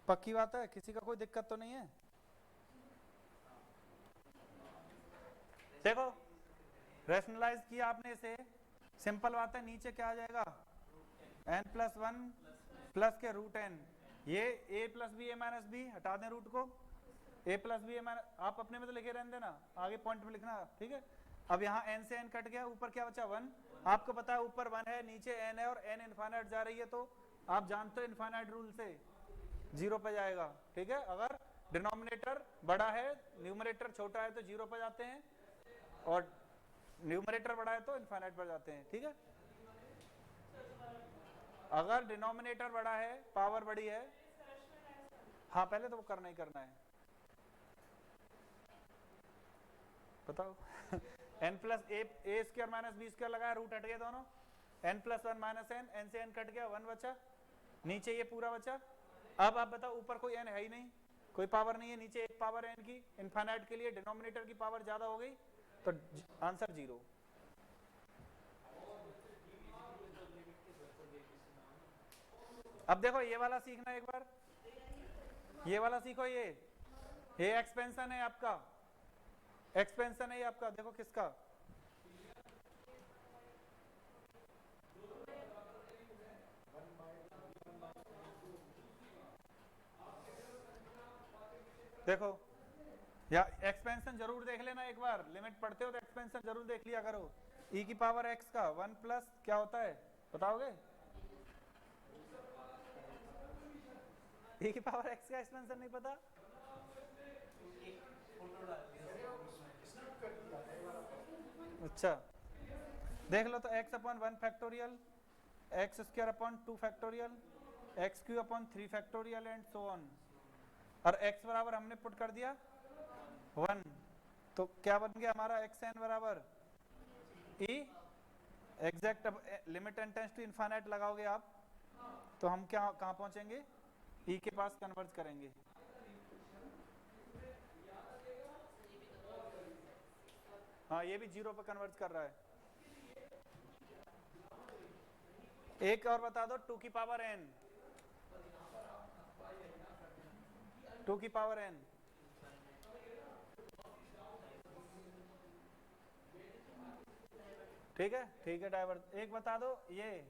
पक्की बात है, किसी का कोई दिक्कत तो नहीं है? देखो रैशनलाइज किया आपने इसे, सिंपल बात है, नीचे क्या आ जाएगा? n+1 प्लस के रूट n। ये a plus B a minus B, हटा दें रूट को, a plus B a minus, आप अपने में तो लिखे रहने देना, आगे पॉइंट में लिखना। ठीक है, अब यहाँ n से n कट गया, ऊपर क्या बचा? 1। आपको पता है ऊपर 1 है, नीचे n है, और n इनफाइनाइट जा रही है, तो आप जानते हो इनफाइनाइट रूल से 0 पे जाएगा। ठीक है, अगर डिनोमिनेटर बड़ा है, न्यूमरेटर छोटा है तो 0 पे जाते हैं, और न्यूमरेटर बड़ा है तो इनफाइनाइट पर जाते हैं। ठीक है, अगर डिनोमिनेटर बड़ा है, पावर बड़ी है, हाँ पहले तो वो करना ही करना है, बताओ। n प्लस ए स्क्वायर माइनस बी स्क्वायर लगाया, रूट हट गया दोनों, n+1 माइनस n, n से n कट गया, 1 बचा, नीचे ये पूरा बचा। अब आप बताओ, ऊपर कोई n है ही नहीं, कोई पावर नहीं है, नीचे एक पावर है n की, इनफाइनाइट के लिए डिनोमिनेटर की पावर ज्यादा हो गई, तो आंसर 0। अब देखो ये वाला सीखना एक बार, ये वाला सीखो, ये एक्सपेंशन है आपका, एक्सपेंशन है ये आपका, देखो किसका? देखो या एक्सपेंशन जरूर देख लेना एक बार, लिमिट पढ़ते हो तो एक्सपेंशन जरूर देख लिया करो। e की पावर x का 1 प्लस क्या होता है, बताओगे? e की पावर x का एक्सपेंशन नहीं पता? अच्छा देख लो तो x upon 1 factorial, x square upon 2 factorial, x Q upon 3 factorial and so on. और x बराबर हमने पुट कर दिया 1, तो क्या बन गया हमारा? xn बराबर e एग्जैक्ट। अब limit n tends to infinite लगाओगे आप, तो हम क्या कहाँ पहुंचेंगे? e के पास कन्वर्ज करेंगे। हाँ ये भी 0 पे कन्वर्ज कर रहा है। एक और बता दो, 2 की पावर n, 2 की पावर n, ठीक है, ठीक है, डाइवर्स। एक बता दो, ये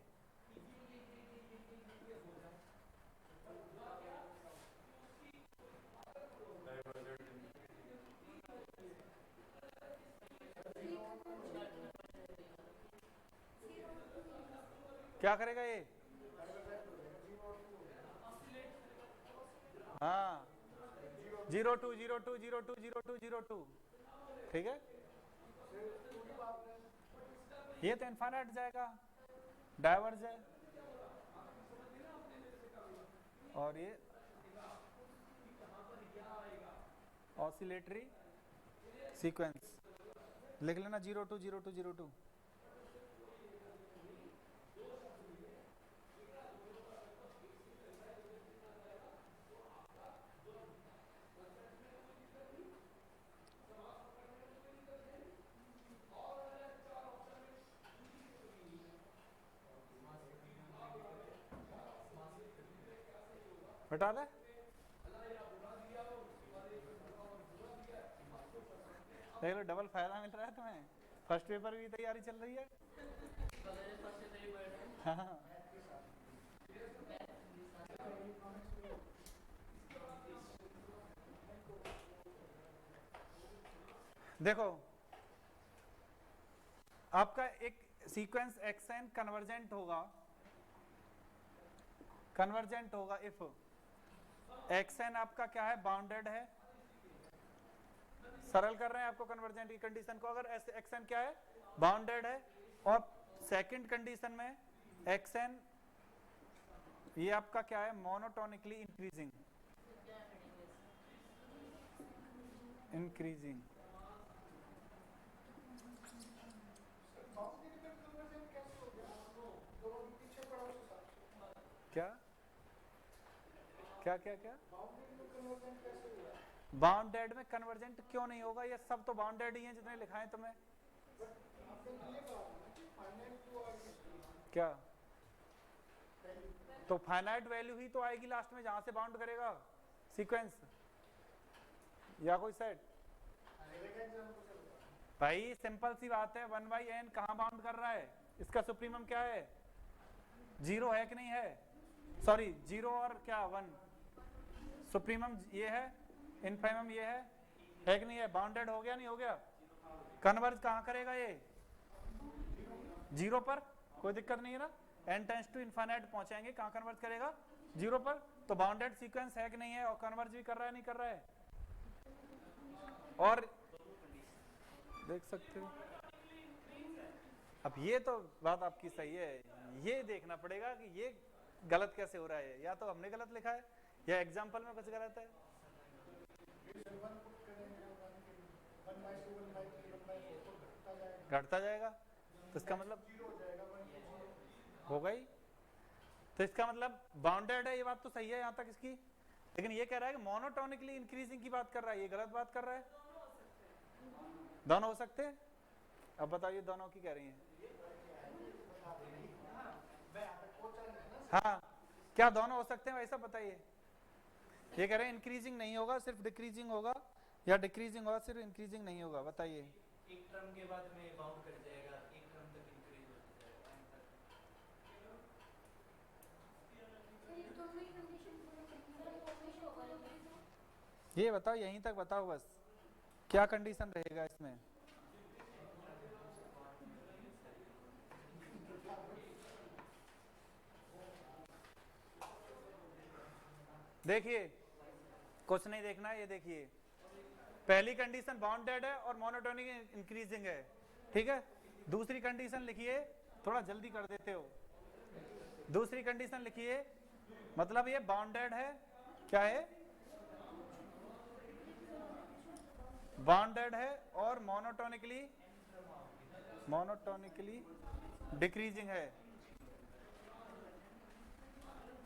क्या करेगा ये? हाँ 0 2 0 2 0 2 0 2 0 2, ठीक है, ये तो इनफाइनाइट जाएगा, डाइवर्स है, और ये ऑसिलेटरी सीक्वेंस लिख लेना 0 2 0 2 0 2। हटा दे। देख लो डबल फायदा मिल रहा है तुम्हें, फर्स्ट पेपर की तैयारी चल रही है। हाँ देखो आपका एक सीक्वेंस एक्सएन कन्वर्जेंट होगा इफ एक्सएन आपका क्या है, बाउंडेड है। सरल कर रहे हैं आपको कन्वर्जेंट की कंडीशन को, अगर एक्सएन क्या है, बाउंडेड है, और सेकंड कंडीशन में एक्सएन ये आपका क्या है, मोनोटोनिकली इंक्रीजिंग क्या क्या क्या क्या बाउंडेड में कन्वर्जेंट क्यों नहीं होगा, ये सब तो बाउंडेड ही हैं जितने लिखा है तुम्हें। क्या तो फाइनाइट वैल्यू ही तो आएगी लास्ट में जहां से बाउंड करेगा सीक्वेंस, या कोई सेट। भाई सिंपल सी बात है, 1/n कहां बाउंड कर रहा है, इसका सुप्रीमम क्या है, 0 है कि नहीं है, सॉरी 0 और क्या 1, सुप्रीमम ये है, इनफाइमम ये है कि नहीं है, बाउंडेड हो गया नहीं हो गया। कन्वर्ज कहां करेगा ये, 0 पर, कोई दिक्कत नहीं है ना, n टेंड्स टू इनफाइनाइट पहुंचाएंगे, कहां कन्वर्ज करेगा, 0 पर। तो बाउंडेड सीक्वेंस है कि नहीं है, और कन्वर्ज भी कर रहा है नहीं कर रहा है, और देख सकते हो। अब ये तो बात आपकी सही है, ये देखना पड़ेगा कि ये गलत कैसे हो रहा है, या तो हमने गलत लिखा है या एग्जाम्पल में कुछ गलत है। घटता जाएगा तो इसका मतलब हो गई, तो इसका मतलब बाउंडेड है, ये बात तो सही है यहाँ तक इसकी, लेकिन ये कह रहा है कि मोनोटोनिकली इंक्रीजिंग की बात कर रहा है, ये गलत बात कर रहा है। दोनों हो सकते हैं, अब बताइए दोनों की कह रही हैं। हाँ क्या दोनों हो सकते हैं वैसा बताइए। ये कह रहे हैं इंक्रीजिंग नहीं होगा, सिर्फ डिक्रीजिंग होगा, या डिक्रीजिंग होगा सिर्फ इंक्रीजिंग नहीं होगा, बताइए। एक टर्म के बाद में बाउंड कर जाएगा, एक टर्म तक इंक्रीज हो जाएगा। ये बताओ, यहीं तक बताओ बस, क्या कंडीशन रहेगा इसमें। देखिए कुछ नहीं देखना है, ये देखिए पहली कंडीशन बाउंडेड है और मोनोटोनिक इंक्रीजिंग है, ठीक है। दूसरी कंडीशन लिखिए, थोड़ा जल्दी कर देते हो। दूसरी कंडीशन लिखिए, मतलब ये बाउंडेड है, क्या है, बाउंडेड है और मोनोटोनिकली डिक्रीजिंग है।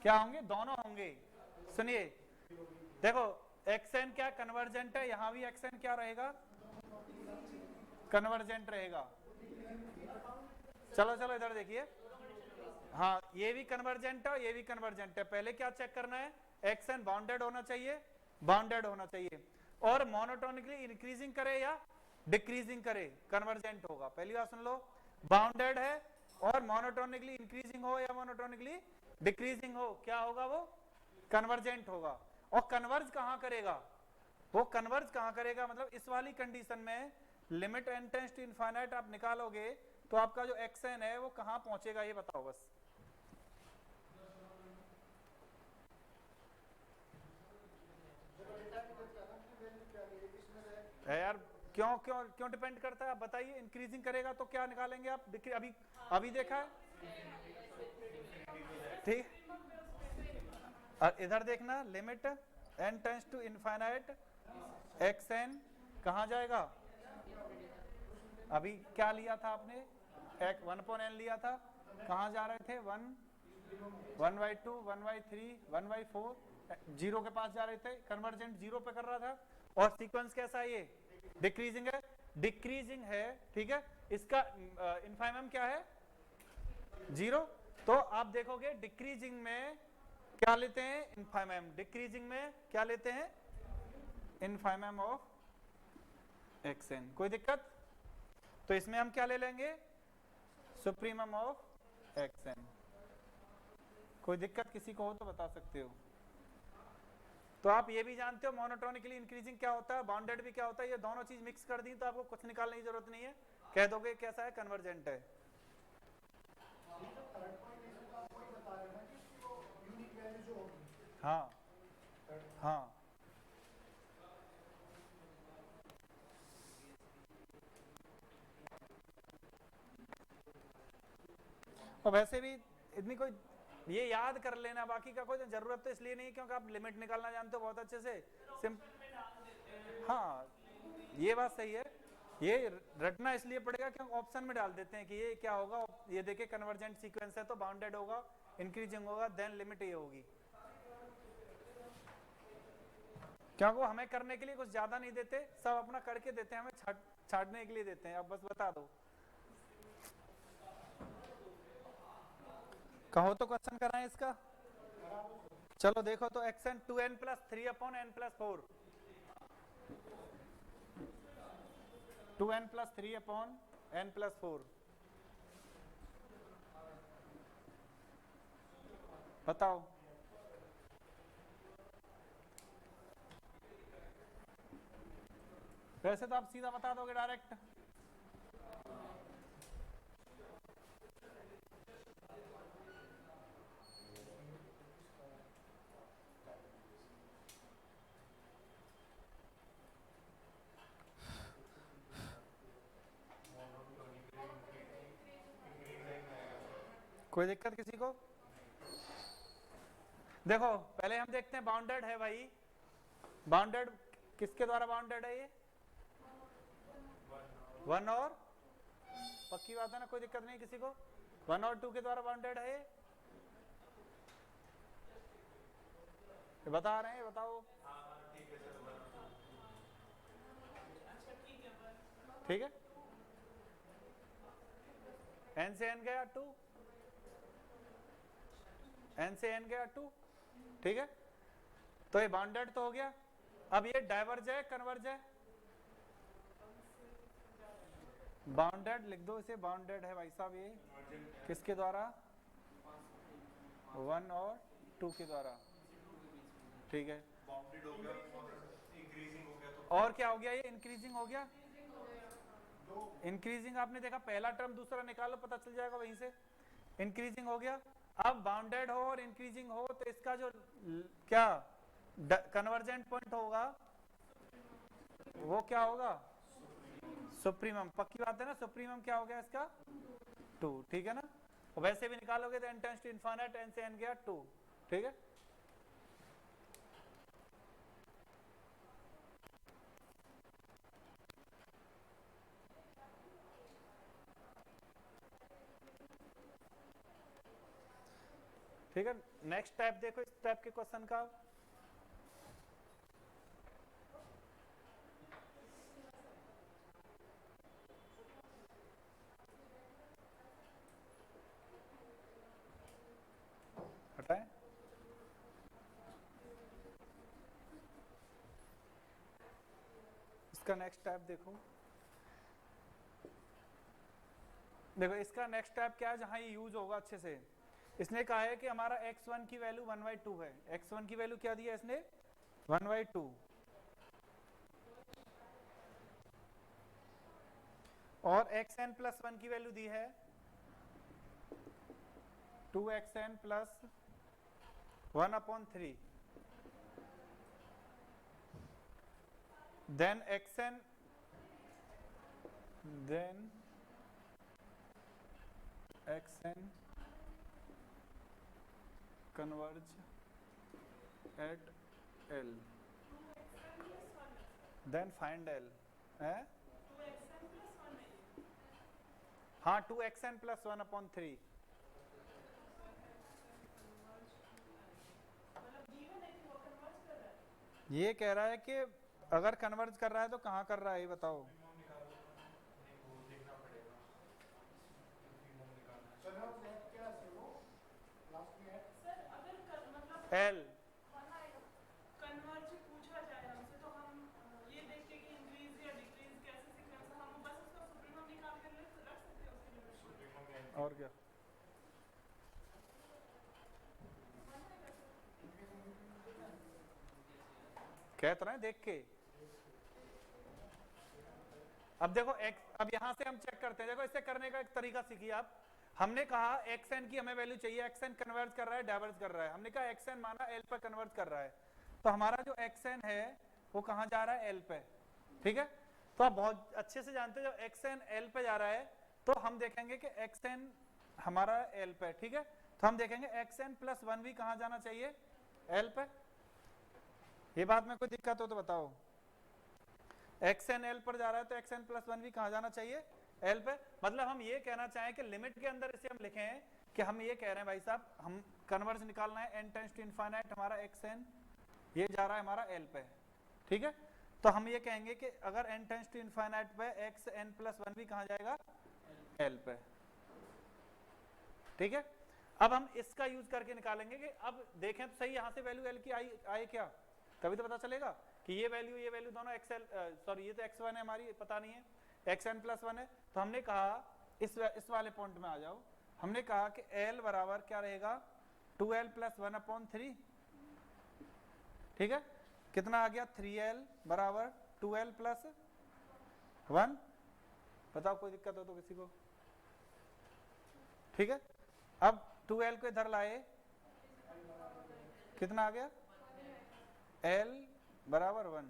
क्या होंगे, दोनों होंगे। सुनिए देखो, एक्सएन क्या कन्वर्जेंट है, यहां भी एक्सएन क्या रहेगा, कन्वर्जेंट रहेगा। चलो चलो इधर देखिए, हाँ ये भी कन्वर्जेंट है, ये भी कन्वर्जेंट है। पहले क्या चेक करना है, एक्सएन बाउंडेड होना चाहिए, बाउंडेड होना चाहिए, और मोनोटोनिकली इंक्रीजिंग करे या डिक्रीजिंग करे, कन्वर्जेंट होगा। पहली बात सुन लो, बाउंडेड है और मोनोटोनिकली इंक्रीजिंग हो या मोनोटोनिकली डिक्रीजिंग हो, क्या होगा, वो कन्वर्जेंट होगा। और कन्वर्ज कहां करेगा, वो कन्वर्ज कहां करेगा, मतलब इस वाली कंडीशन में limit n tends to infinite आप निकालोगे तो आपका जो xn है वो कहां पहुंचेगा, ये बताओ बस। यार क्यों क्यों क्यों डिपेंड करता है, आप बताइए। इंक्रीजिंग करेगा तो क्या निकालेंगे आप, अभी अभी देखा है, ठीक। और इधर देखना, limit n tends to infinite xn कहां जाएगा, अभी क्या लिया था आपने, 1/n लिया था, कहां जा रहे थे, 1/2 1/3 1/4, 0 के पास जा रहे थे, कन्वर्जेंट 0 पे कर रहा था। और सीक्वेंस कैसा है, ये डिक्रीजिंग है, डिक्रीजिंग है, ठीक है। इसका इनफाइमम क्या है, 0। तो आप देखोगे डिक्रीजिंग में क्या लेते हैं, इन्फाइमम। डिक्रीजिंग में क्या लेते हैं, इन्फाइमम ऑफ xn। कोई दिक्कत? तो इसमें हम क्या ले लेंगे, सुप्रीमम ऑफ xn। कोई दिक्कत किसी को हो तो बता सकते हो। तो आप ये भी जानते हो मोनोटोनिकली इंक्रीजिंग क्या होता है, बाउंडेड भी क्या होता है। ये दोनों चीज मिक्स कर दी तो आपको कुछ निकालने की जरूरत नहीं है, कह दोगे कैसा है, कन्वर्जेंट है। हाँ हाँ, और वैसे भी इतनी कोई ये याद कर लेना, बाकी का कोई जरूरत तो इसलिए नहीं क्योंकि आप लिमिट निकालना जानते हो बहुत अच्छे से। हाँ ये बात सही है, ये रटना इसलिए पड़ेगा क्योंकि ऑप्शन में डाल देते हैं कि ये क्या होगा, ये देखे कन्वर्जेंट सीक्वेंस है तो बाउंडेड होगा, इंक्रीजिंग होगा, देन लिमिट ये होगी। क्योंकि वो हमें करने के लिए कुछ ज्यादा नहीं देते, सब अपना करके देते हैं, हमें छाटने के लिए देते हैं। अब बस बता दो, कहो तो क्वेश्चन कराएं इसका। चलो देखो तो xn 2n + 3/n + 4, 2n + 3/n + 4 बताओ। वैसे तो आप सीधा बता दोगे डायरेक्ट। कोई दिक्कत किसी को? देखो पहले हम देखते हैं बाउंडेड है भाई, बाउंडेड किसके द्वारा बाउंडेड है ये, 1 और, पक्की बात है ना, कोई दिक्कत नहीं किसी को, 1 और 2 के द्वारा बाउंडेड है ये बता रहे हैं, बताओ। ठीक है, n से n गया 2, n से n गया 2, ठीक है, तो ये बाउंडेड तो हो गया। अब ये डाइवर्ज है, कन्वर्ज है, बाउंडेड लिख दो इसे, बाउंडेड है भाई साहब ये किसके द्वारा, 1 और 2 के द्वारा, ठीक है। बाउंडेड हो गया और इंक्रीजिंग हो गया तो और क्या हो गया, ये इंक्रीजिंग हो गया। इंक्रीजिंग आपने देखा, पहला टर्म दूसरा निकालो पता चल जाएगा वहीं से, इंक्रीजिंग हो गया। अब बाउंडेड हो और इंक्रीजिंग हो तो इसका जो क्या कन्वर्जेंट पॉइंट होगा वो क्या होगा, सुप्रीमम। पक्की बात है ना, सुप्रीमम क्या हो गया इसका, 2, ठीक है ना। और वैसे भी निकालोगे तो n tends to infinite, n से n गया 2, ठीक है। ठीक है, नेक्स्ट टाइप देखो इस टाइप के क्वेश्चन का। हटाए, इसका नेक्स्ट टाइप देखो। देखो इसका नेक्स्ट टाइप क्या है जहां ये यूज होगा अच्छे से। इसने कहा है कि हमारा x1 की वैल्यू 1/2 है, x1 की वैल्यू क्या दी है इसने, 1/2, और xn + 1 की वैल्यू दी है 2xn + 1/3, then xn converge at L, then find L है, हाँ 2xn + 1/3। ये कह रहा है कि अगर कन्वर्ज कर रहा है तो कहाँ कर रहा है ये बताओ। एल कन्वर्ज से पूछा जाए हमसे तो हम ये देख के कि इंक्रीज या डिक्रीज कैसे सीक्वेंस है, हम बस उसका सुप्रीमम निकाल के रख सकते हैं उसके लिमिट को। सुप्रीमम या और क्या, कह तो रहे हैं देख के। अब देखो x, अब यहां से हम चेक करते हैं, देखो इसे करने का एक तरीका सीखिए आप। हमने कहा xn की हमें वैल्यू चाहिए, xn कन्वर्ज कर रहा है डाइवर्ज कर रहा है, हमने कहा xn माना l पर कन्वर्ज कर रहा है, तो हमारा जो xn है वो कहां जा रहा है, l पे, ठीक है। तो आप बहुत अच्छे से जानते हो जब xn l पे जा रहा है तो हम देखेंगे कि xn हमारा l पे, ठीक है। तो हम देखेंगे xn प्लस 1 भी कहां जाना चाहिए, l पे। ये बात में कोई दिक्कत हो तो बताओ, xn l पर जा रहा है तो xn प्लस 1 भी कहां जाना चाहिए, l पे। मतलब हम ये कहना चाहें कि लिमिट के अंदर इसे हम लिखें कि हम ये कह रहे हैं भाई साहब हम कन्वर्ज निकालना है, n टेंड्स टू इनफाइनाइट हमारा xn ये जा रहा है हमारा l पे, ठीक है। तो हम ये कहेंगे कि अगर n टेंड्स टू इनफाइनाइट पे xn प्लस 1 भी कहां जाएगा, l पे, ठीक है। अब हम इसका यूज करके निकालेंगे कि अब देखें तो सही यहां से वैल्यू l की आई क्या, तभी तो पता चलेगा कि ये वैल्यू दोनों xl सॉरी ये तो x1 है हमारी, पता नहीं है, xn प्लस 1 है। तो हमने कहा इस वाले पॉइंट में आ जाओ, हमने कहा कि l बराबर क्या रहेगा 2l प्लस 1/3, ठीक है। कितना आ गया 3l बराबर 2l प्लस 1, बताओ कोई दिक्कत हो तो किसी को, ठीक है। अब 2l को इधर लाए, कितना आ गया l बराबर 1,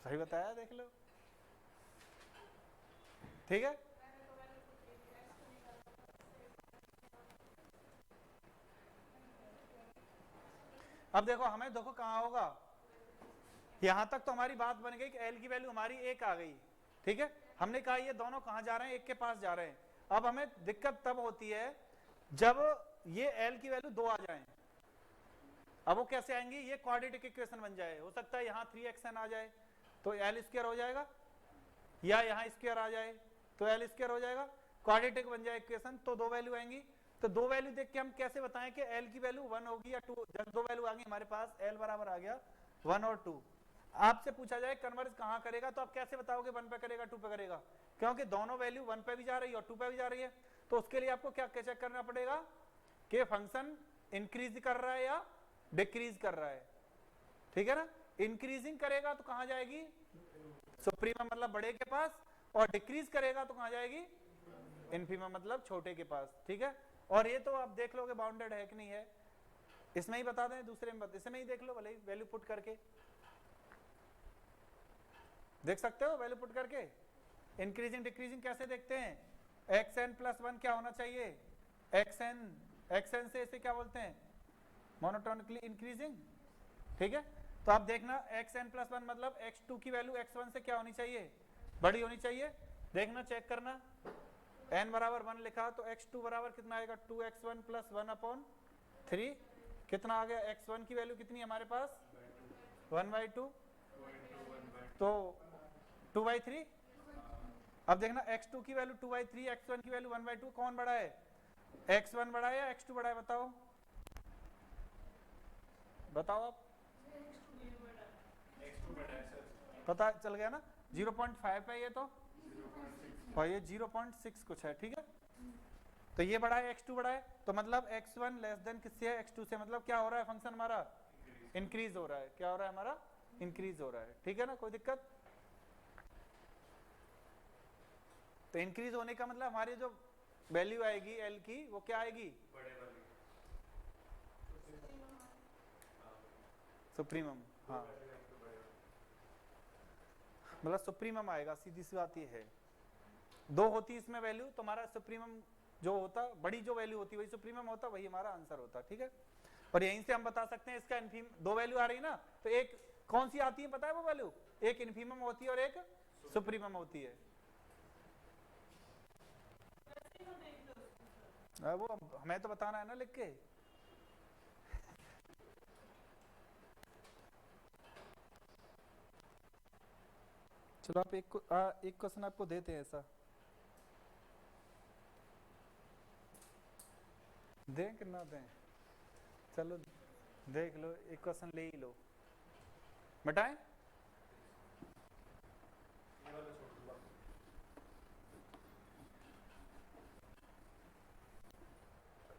सही बताया देख लो, ठीक है। अब देखो हमें देखो कहां होगा, यहां तक तो हमारी बात बन गई कि l की वैल्यू हमारी 1 आ गई, ठीक है। हमने कहा ये दोनों कहां जा रहे हैं, 1 के पास जा रहे हैं। अब हमें दिक्कत तब होती है जब ये l की वैल्यू 2 आ जाए। अब वो कैसे आएंगी, ये क्वाड्रेटिक इक्वेशन बन जाए, हो सकता है यहाँ 3xn आ जाए तो l स्क्वायर हो जाएगा, या यहाँ स्क्वायर आ जाए तो l स्क्वायर हो जाएगा, क्वाड्रेटिक बन जाए इक्वेशन, तो 2 वैल्यू आएंगी। तो 2 वैल्यू देख के हम कैसे बताएं कि l की वैल्यू 1 होगी या 2, जब 2 वैल्यू आ गई हमारे पास l बराबर आ गया 1 और 2। आपसे पूछा जाए कन्वर्ज कहाँ करेगा तो आप कैसे बताओगे 1 पे करेगा 2 पे करेगा, क्योंकि दोनों वैल्यू 1 पे भी जा रही है और 2 पे भी जा रही है। तो उसके लिए आपको क्या चेक करना पड़ेगा कि फंक्शन इंक्रीज कर रहा है या डिक्रीज कर रहा है, ठीक है ना। इंक्रीजिंग करेगा तो कहां जाएगी, सुप्रीमम मतलब बड़े के पास, और डिक्रीज करेगा तो कहां जाएगी, इनफीमम मतलब छोटे के पास, ठीक है। और ये तो आप देख लोगे बाउंडेड है कि नहीं है, इसमें ही बता दें, दूसरे में इसमें ही देख लो, भले वैल्यू पुट करके देख सकते हो, वैल्यू पुट करके इंक्रीजिंग डिक्रीजिंग कैसे देखते हैं, xn प्लस 1 क्या होना चाहिए, xn से इसे क्या बोलते हैं, मोनोटोनिकली इंक्रीजिंग, ठीक है। तो आप देखना xn प्लस 1 मतलब x2 की वैल्यू x1 से क्या होनी चाहिए, बड़ी होनी चाहिए। देखना चेक करना, n बराबर 1 लिखा तो x2 बराबर कितना आएगा 2x1 प्लस 1/3, कितना आ गया, x1 की वैल्यू कितनी हमारे पास 1/2, तो 2/3। अब देखना x2 की वैल्यू 2/3, x1 की वैल्यू 1/2, कौन बड़ा है, x1 बड़ा है या x2 बड़ा है, बताओ बताओ आप, पता चल गया ना, 0.5 है ये तो, और ये 0.6 कुछ है, ठीक है। तो ये बड़ा है, x2 बड़ा है, तो मतलब x1 लेस देन किससे है, x2 से, मतलब क्या हो रहा है फंक्शन हमारा इंक्रीज हो रहा है, क्या हो रहा है हमारा इंक्रीज हो रहा है, ठीक है ना, कोई दिक्कत। तो इंक्रीज होने का मतलब हमारी जो वैल्यू आएगी l की वो क्या आएगी, बड़े वाली सुप्रीमम, हाँ मतलब सुप्रीमम आएगा, सीधी सी बात ये है। 2 होती इसमें वैल्यू, तो हमारा सुप्रीमम जो होता, बड़ी जो वैल्यू होती वही सुप्रीमम होता, वही हमारा आंसर होता, ठीक है। और यहीं से हम बता सकते हैं इसका इनफीम, 2 वैल्यू आ रही है ना, तो एक कौन सी आती है पता है वो वैल्यू, एक इनफीमम होती है और एक सुप्रीमम होती है। वो हमें तो बताना है ना लिख के, चलो आप एक क्वेश्चन आपको देते हैं ऐसा, दें कि ना दें? चलो देख लो, एक क्वेश्चन ले ही लो। बताएं? ये वाला छोड़ दो।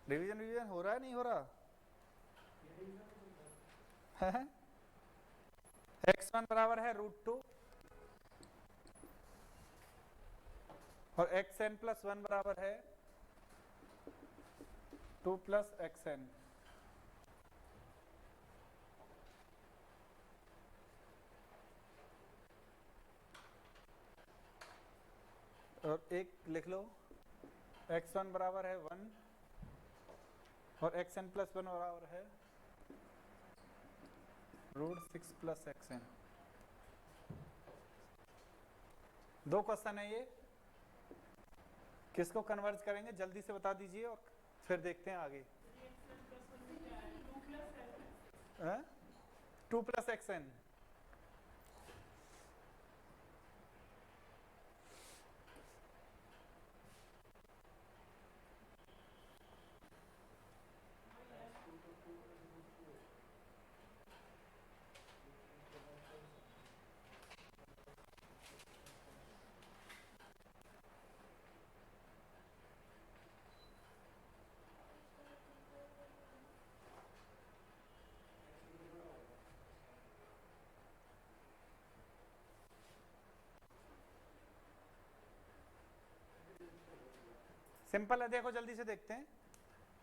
रिवीजन हो रहा है नहीं हो रहा? है? x1 बराबर है √2 और xn प्लस 1 बराबर है 2 प्लस xn। और एक लिख लो, x1 बराबर है 1 और xn प्लस 1 बराबर है √6 प्लस xn। दो क्वेश्चन है ये, किसको कन्वर्ज करेंगे जल्दी से बता दीजिए और फिर देखते हैं आगे। 2 प्लस xn। सिंपल है, देखो जल्दी से देखते हैं।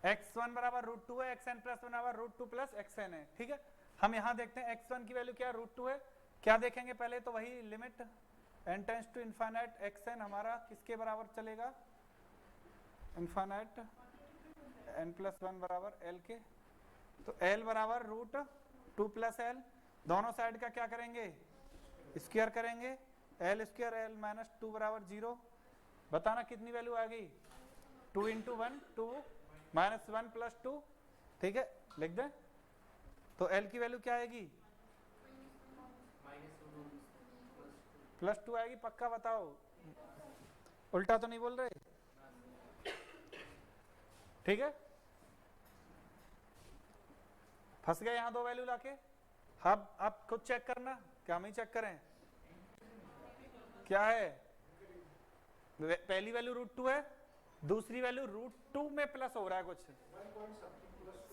x1 बराबर √2 है, xn प्लस 1 बराबर √2 प्लस xn है, ठीक है। हम यहाँ देखते हैं x1 की वैल्यू क्या √2 है, क्या देखेंगे पहले तो वही limit n tends to infinite xn हमारा किसके बराबर चलेगा, इनफाइनाइट n प्लस 1 बराबर l के। तो l बराबर √2 प्लस l, दोनों साइड का क्या करेंगे, स्क्वायर करेंगे, l स्क्वायर l माइनस 2 बराबर 0। बताना कितनी वैल्यू आ गई, 2 इंटू 1 2 माइनस 1 प्लस 2, ठीक है लिख दें। तो l की वैल्यू क्या आएगी, प्लस 2 आएगी, पक्का बताओ, उल्टा तो नहीं बोल रहे? ठीक है, फंस गए यहाँ दो वैल्यू लाके। अब आप खुद चेक करना, क्या हम ही चेक करें? क्या है, पहली वैल्यू √2 है, दूसरी वैल्यू √2 में प्लस हो रहा है कुछ।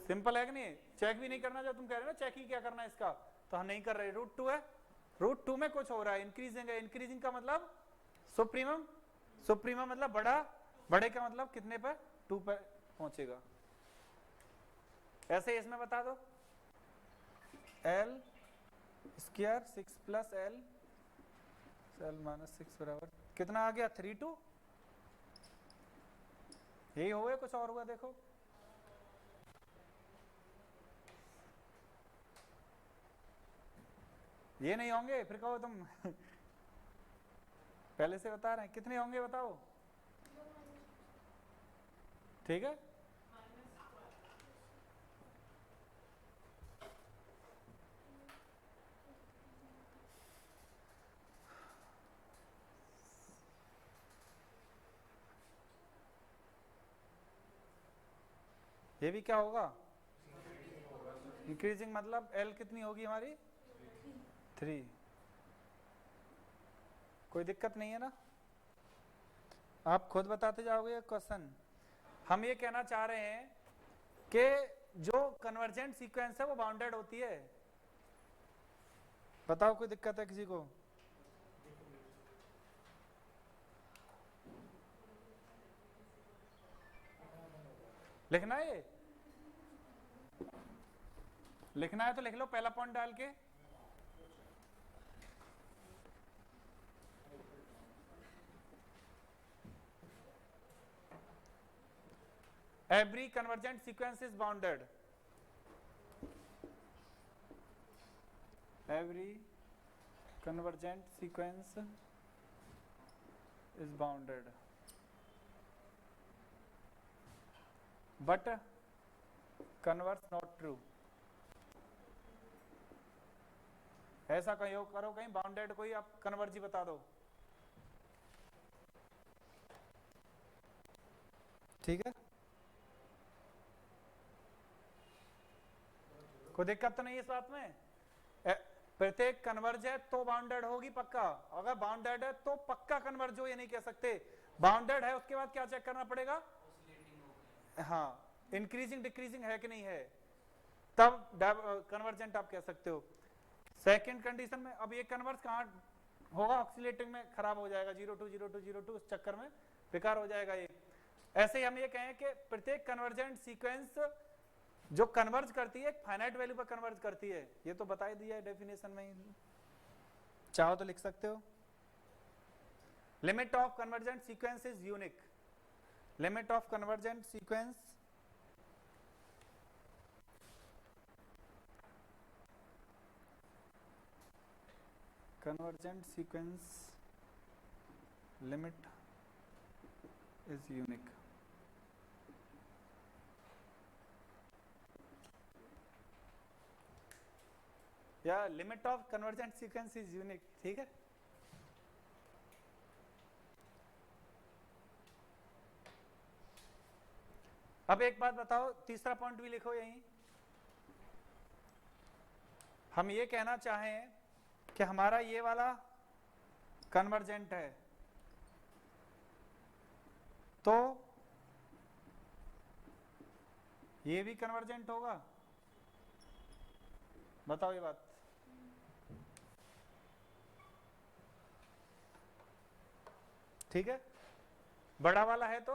सिंपल है कि नहीं? चेक भी नहीं करना, जब तुम कह रहे हो ना चेक ही क्या करना है इसका, तो हम नहीं कर रहे। √2 है, √2 में कुछ हो रहा है, इंक्रीजिंग है। इंक्रीजिंग का मतलब सुप्रीमम, सुप्रीमम मतलब बड़ा, बड़े का मतलब कितने पर, 2 पर पहुंचेगा। ऐसे इसमें बता दो, l square 6 plus l minus 6 बराबर कितना आ गया, 3/2। यही हो गया, कुछ और हुआ देखो। ये नहीं होंगे फिर कहो तुम पहले से बता रहे हैं, कितने होंगे बताओ, ठीक है। ये भी क्या होगा, इंक्रीजिंग, मतलब l कितनी होगी हमारी, 3। कोई दिक्कत नहीं है ना, आप खुद बताते जाओगे क्वेश्चन। हम ये कहना चाह रहे हैं कि जो कन्वर्जेंट सीक्वेंस है वो बाउंडेड होती है। बताओ कोई दिक्कत है किसी को? लिखना है, ये लिखना है तो लिख लो पहला पॉइंट डाल के। Every convergent sequence is bounded. Every convergent sequence is bounded. But converse not true. ऐसा कहीं करो, कहीं बाउंडेड कोई आप कन्वर्जी बता दो, ठीक है। कोई दिक्कत तो नहीं है इस बात में? प्रत्येक कन्वर्ज है तो बाउंडेड होगी पक्का, अगर बाउंडेड है तो पक्का कन्वर्ज हो, ये नहीं कह सकते। बाउंडेड है उसके बाद क्या चेक करना पड़ेगा? हाँ, इंक्रीजिंग डिक्रीजिंग है कि नहीं है, तब कन्वर्जेंट आप कह सकते हो। सेकंड कंडीशन में अब ये कन्वर्स कहाँ होगा? ऑक्सीलेटिंग में खराब हो जाएगा, 0 2 0 2 0 2 उस चक्कर में बेकार हो जाएगा ये। ऐसे ही हम ये कहें कि प्रत्येक कन्वर्जेंट सीक्वेंस जो कन्वर्ज करती है फाइनाइट वैल्यू पर कन्वर्ज करती है, ये तो बता ही दिया है डेफिनेशन में ही, चाहो तो लिख सकते हो। Limit of convergent sequence is unique. Limit of convergent sequence limit is unique. या limit of convergent sequence is unique, ठीक है। अब एक बात बताओ, तीसरा पॉइंट भी लिखो यहीं। हम ये कहना चाहें कि हमारा ये वाला कन्वर्जेंट है, तो ये भी कन्वर्जेंट होगा, बताओ ये बात। ठीक है, बड़ा वाला है तो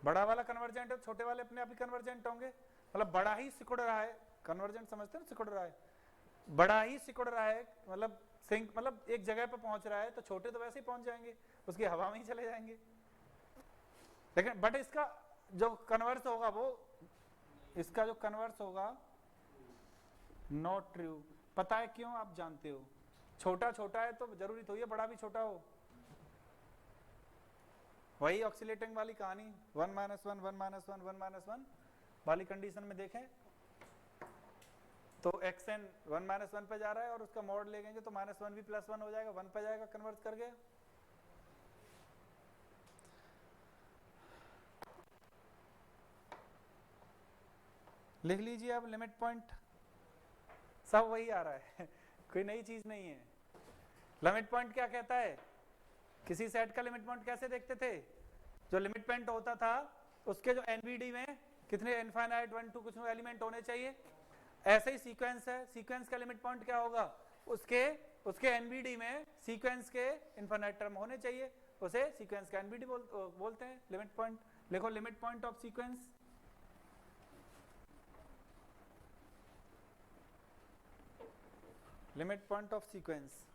बड़ा वाला कन्वर्जेंट है, छोटे वाले अपने आप ही कन्वर्जेंट होंगे। मतलब बड़ा ही सिकुड़ रहा है, कन्वर्जेंट समझते हैं ना, सिकुड़ रहा है, बड़ा ही सिकुड़ रहा है, मतलब सिंक, मतलब एक जगह पे पहुंच रहा है, तो छोटे तो वैसे ही पहुंच जाएंगे, उसकी हवा में ही चले जाएंगे। लेकिन बट इसका जो कन्वर्स होगा वो, इसका जो कन्वर्स होगा नॉट ट्रू। पता है क्यों? आप जानते हो, छोटा छोटा है तो जरूरी तो ये बड़ा भी छोटा हो। वही ऑक्सीलेटिंग वाली कहानी, 1 -1 1 -1 1 -1 वाली कंडीशन में देखें तो xn 1 -1 पे जा रहा है और उसका मॉड ले लेंगे तो -1 भी +1 हो जाएगा, 1 पे जाएगा, कन्वर्ट कर गया। लिख लीजिए अब लिमिट पॉइंट, सब वही आ रहा है कोई नई चीज नहीं है। लिमिट पॉइंट क्या कहता है? किसी सेट का लिमिट पॉइंट कैसे देखते थे? जो लिमिट पॉइंट होता था उसके जो एनवीडी में कितने इनफाइनाइट 1 2 कुछ एलिमेंट होने चाहिए, ऐसे ही सीक्वेंस है, सीक्वेंस का लिमिट पॉइंट क्या होगा? उसके एनवीडी में सीक्वेंस के इनफाइनाइट टर्म होने चाहिए, उसे सीक्वेंस का एनवीडी बोलते हैं लिमिट पॉइंट। लिखो limit point of sequence, limit point of sequence.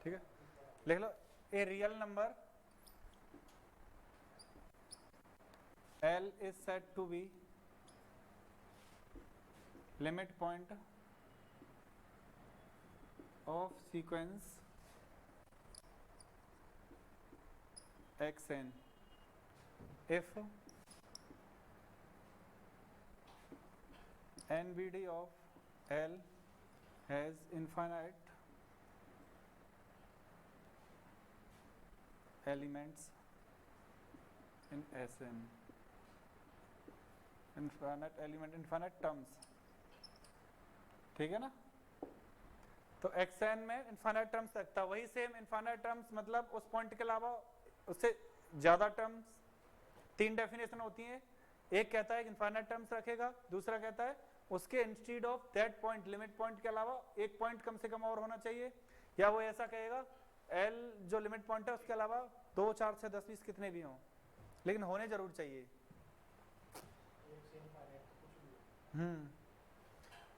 ठीक है, लिख लो, a real number L is said to be limit point of sequence xn if NVD of L has infinite elements in Sn, infinite element, infinite terms, ठीक है ना। तो xn में infinite terms रखता है, वही सेम इनफाइनाइट टर्म्स मतलब उस पॉइंट के अलावा उससे ज्यादा टर्म्स। 3 डेफिनेशन होती हैं, एक कहता है इनफाइनाइट टर्म्स रखेगा, दूसरा कहता है उसके instead of that point, limit point के अलावा एक पॉइंट कम से कम और होना चाहिए, या वो ऐसा कहेगा L जो लिमिट पॉइंट है उसके अलावा 2 4 6 10 20 कितने भी हों, लेकिन होने जरूर चाहिए।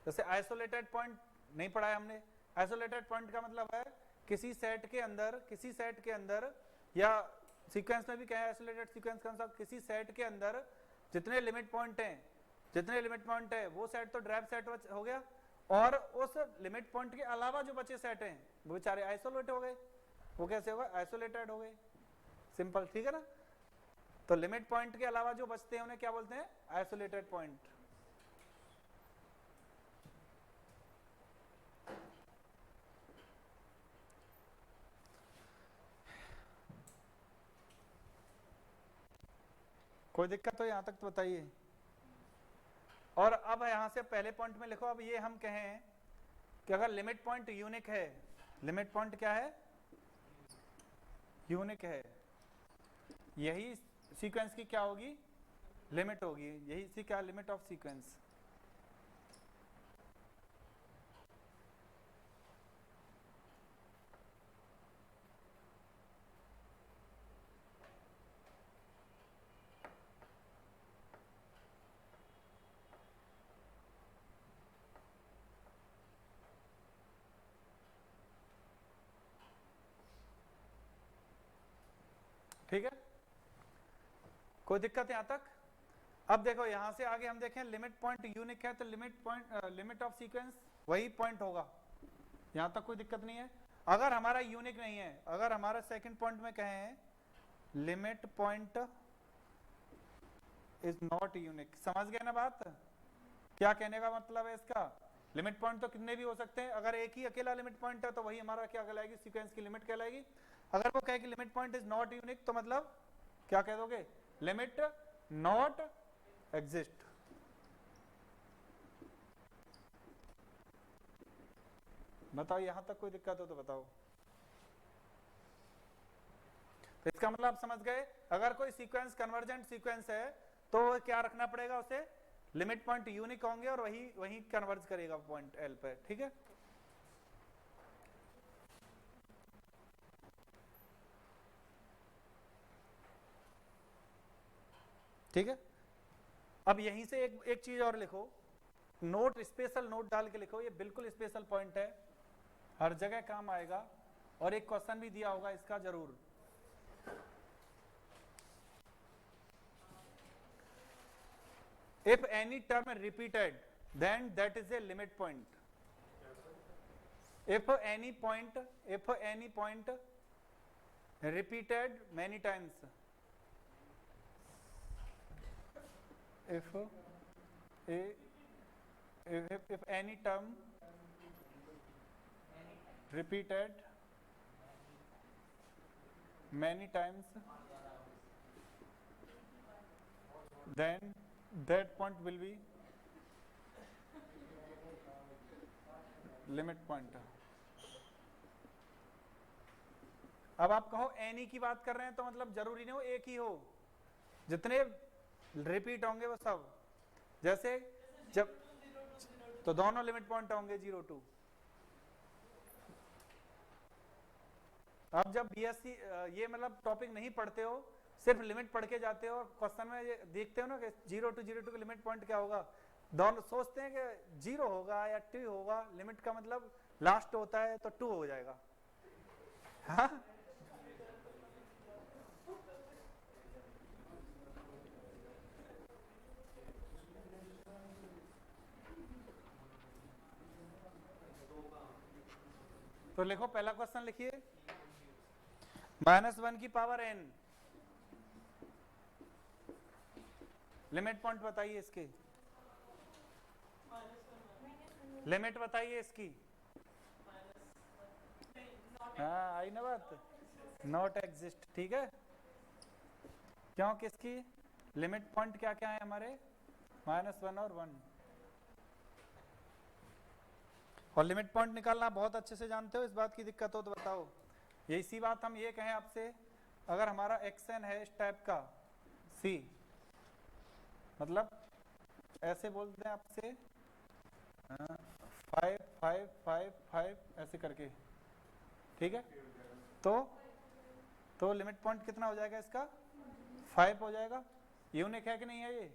जैसे आइसोलेटेड पॉइंट नहीं पढ़ा है हमने, आइसोलेटेड पॉइंट का मतलब है किसी सेट के अंदर या सीक्वेंस में भी कहें आइसोलेटेड सीक्वेंस का मतलब किसी सेट के अंदर जितने लिमिट पॉइंट हैं वो सेट तो ड्राइव सेट हो गया, और उस लिमिट पॉइंट के अलावा जो बचे सेट हैं वो बेचारे आइसोलेट हो गए। वो कैसे होगा? आइसोलेटेड हो गए, सिंपल, ठीक है ना। तो लिमिट पॉइंट के अलावा जो बचते हैं उन्हें क्या बोलते हैं? Isolated point. कोई दिक्कत हो यहाँ तक तो बताइए। और अब यहाँ से पहले पॉइंट में लिखो, अब ये हम कहें कि अगर लिमिट पॉइंट यूनिक है, लिमिट पॉइंट क्या है, यूनिक है, यही सीक्वेंस की क्या होगी, लिमिट होगी, यही इसी क्या लिमिट ऑफ सीक्वेंस। ठीक है, कोई दिक्कत यहां तक। अब देखो यहां से आगे हम देखें लिमिट पॉइंट यूनिक है तो लिमिट ऑफ सीक्वेंस वही पॉइंट होगा, यहां तक कोई दिक्कत नहीं है। अगर हमारा यूनिक नहीं है, अगर हमारा सेकंड पॉइंट में कहें limit point is not unique, समझ गए ना बात, क्या कहने का मतलब है इसका। लिमिट पॉइंट तो कितने भी हो सकते हैं, अगर एक ही अकेला लिमिट पॉइंट है तो वही हमारा क्या कहलाएगी, सीक्वेंस की लिमिट कहलाएगी। अगर वो कहे कि limit point is not unique तो मतलब क्या कह दोगे, लिमिट नॉट एग्जिस्ट। बताओ यहां तक कोई दिक्कत हो तो बताओ। तो इसका मतलब आप समझ गए, अगर कोई सीक्वेंस कन्वर्जेंट सीक्वेंस है तो क्या रखना पड़ेगा उसे, लिमिट पॉइंट यूनिक होंगे और वही कन्वर्ज करेगा पॉइंट एल पे। ठीक है, ठीक है। अब यहीं से एक चीज और लिखो, नोट, स्पेशल नोट डाल के लिखो, ये बिल्कुल स्पेशल पॉइंट है, हर जगह काम आएगा और एक क्वेश्चन भी दिया होगा इसका जरूर। If any term repeated, then that is a limit point. If any point repeated many times, if any term repeated many times, then that point will be limit point। अब आप कहो एनी की बात कर रहे हैं तो मतलब जरूरी नहीं हो एक ही हो, जितने रिपीट होंगे वो सब, जैसे जब तो दोनों लिमिट पॉइंट होंगे 0 2। अब जब बीएससी ये मतलब टॉपिक नहीं पढ़ते हो, सिर्फ लिमिट पढ़ के जाते हो और क्वेश्चन में ये देखते हो ना कि 0 to 0 2 का लिमिट पॉइंट क्या होगा, दोनों सोचते हैं कि 0 होगा या 2 होगा, लिमिट का मतलब लास्ट होता है तो 2 हो जाएगा। हाँ तो लिखो, पहला क्वेश्चन लिखिए, -1 की पावर n, लिमिट पॉइंट बताइए इसके, लिमिट बताइए इसकी। हाँ आई ना बात, नॉट एग्जिस्ट। ठीक है, क्यों, किसकी, लिमिट पॉइंट क्या क्या है हमारे, -1 और 1। और लिमिट पॉइंट निकालना बहुत अच्छे से जानते हो, इस बात की दिक्कत हो तो बताओ। ये इसी बात हम ये कहें आपसे, अगर हमारा एक्शन है इस टाइप का सी, मतलब ऐसे बोलते हैं आपसे 5 5 5 5 ऐसे करके, ठीक है, तो लिमिट पॉइंट कितना हो जाएगा इसका, 5 हो जाएगा। यूनिक है कि नहीं है ये,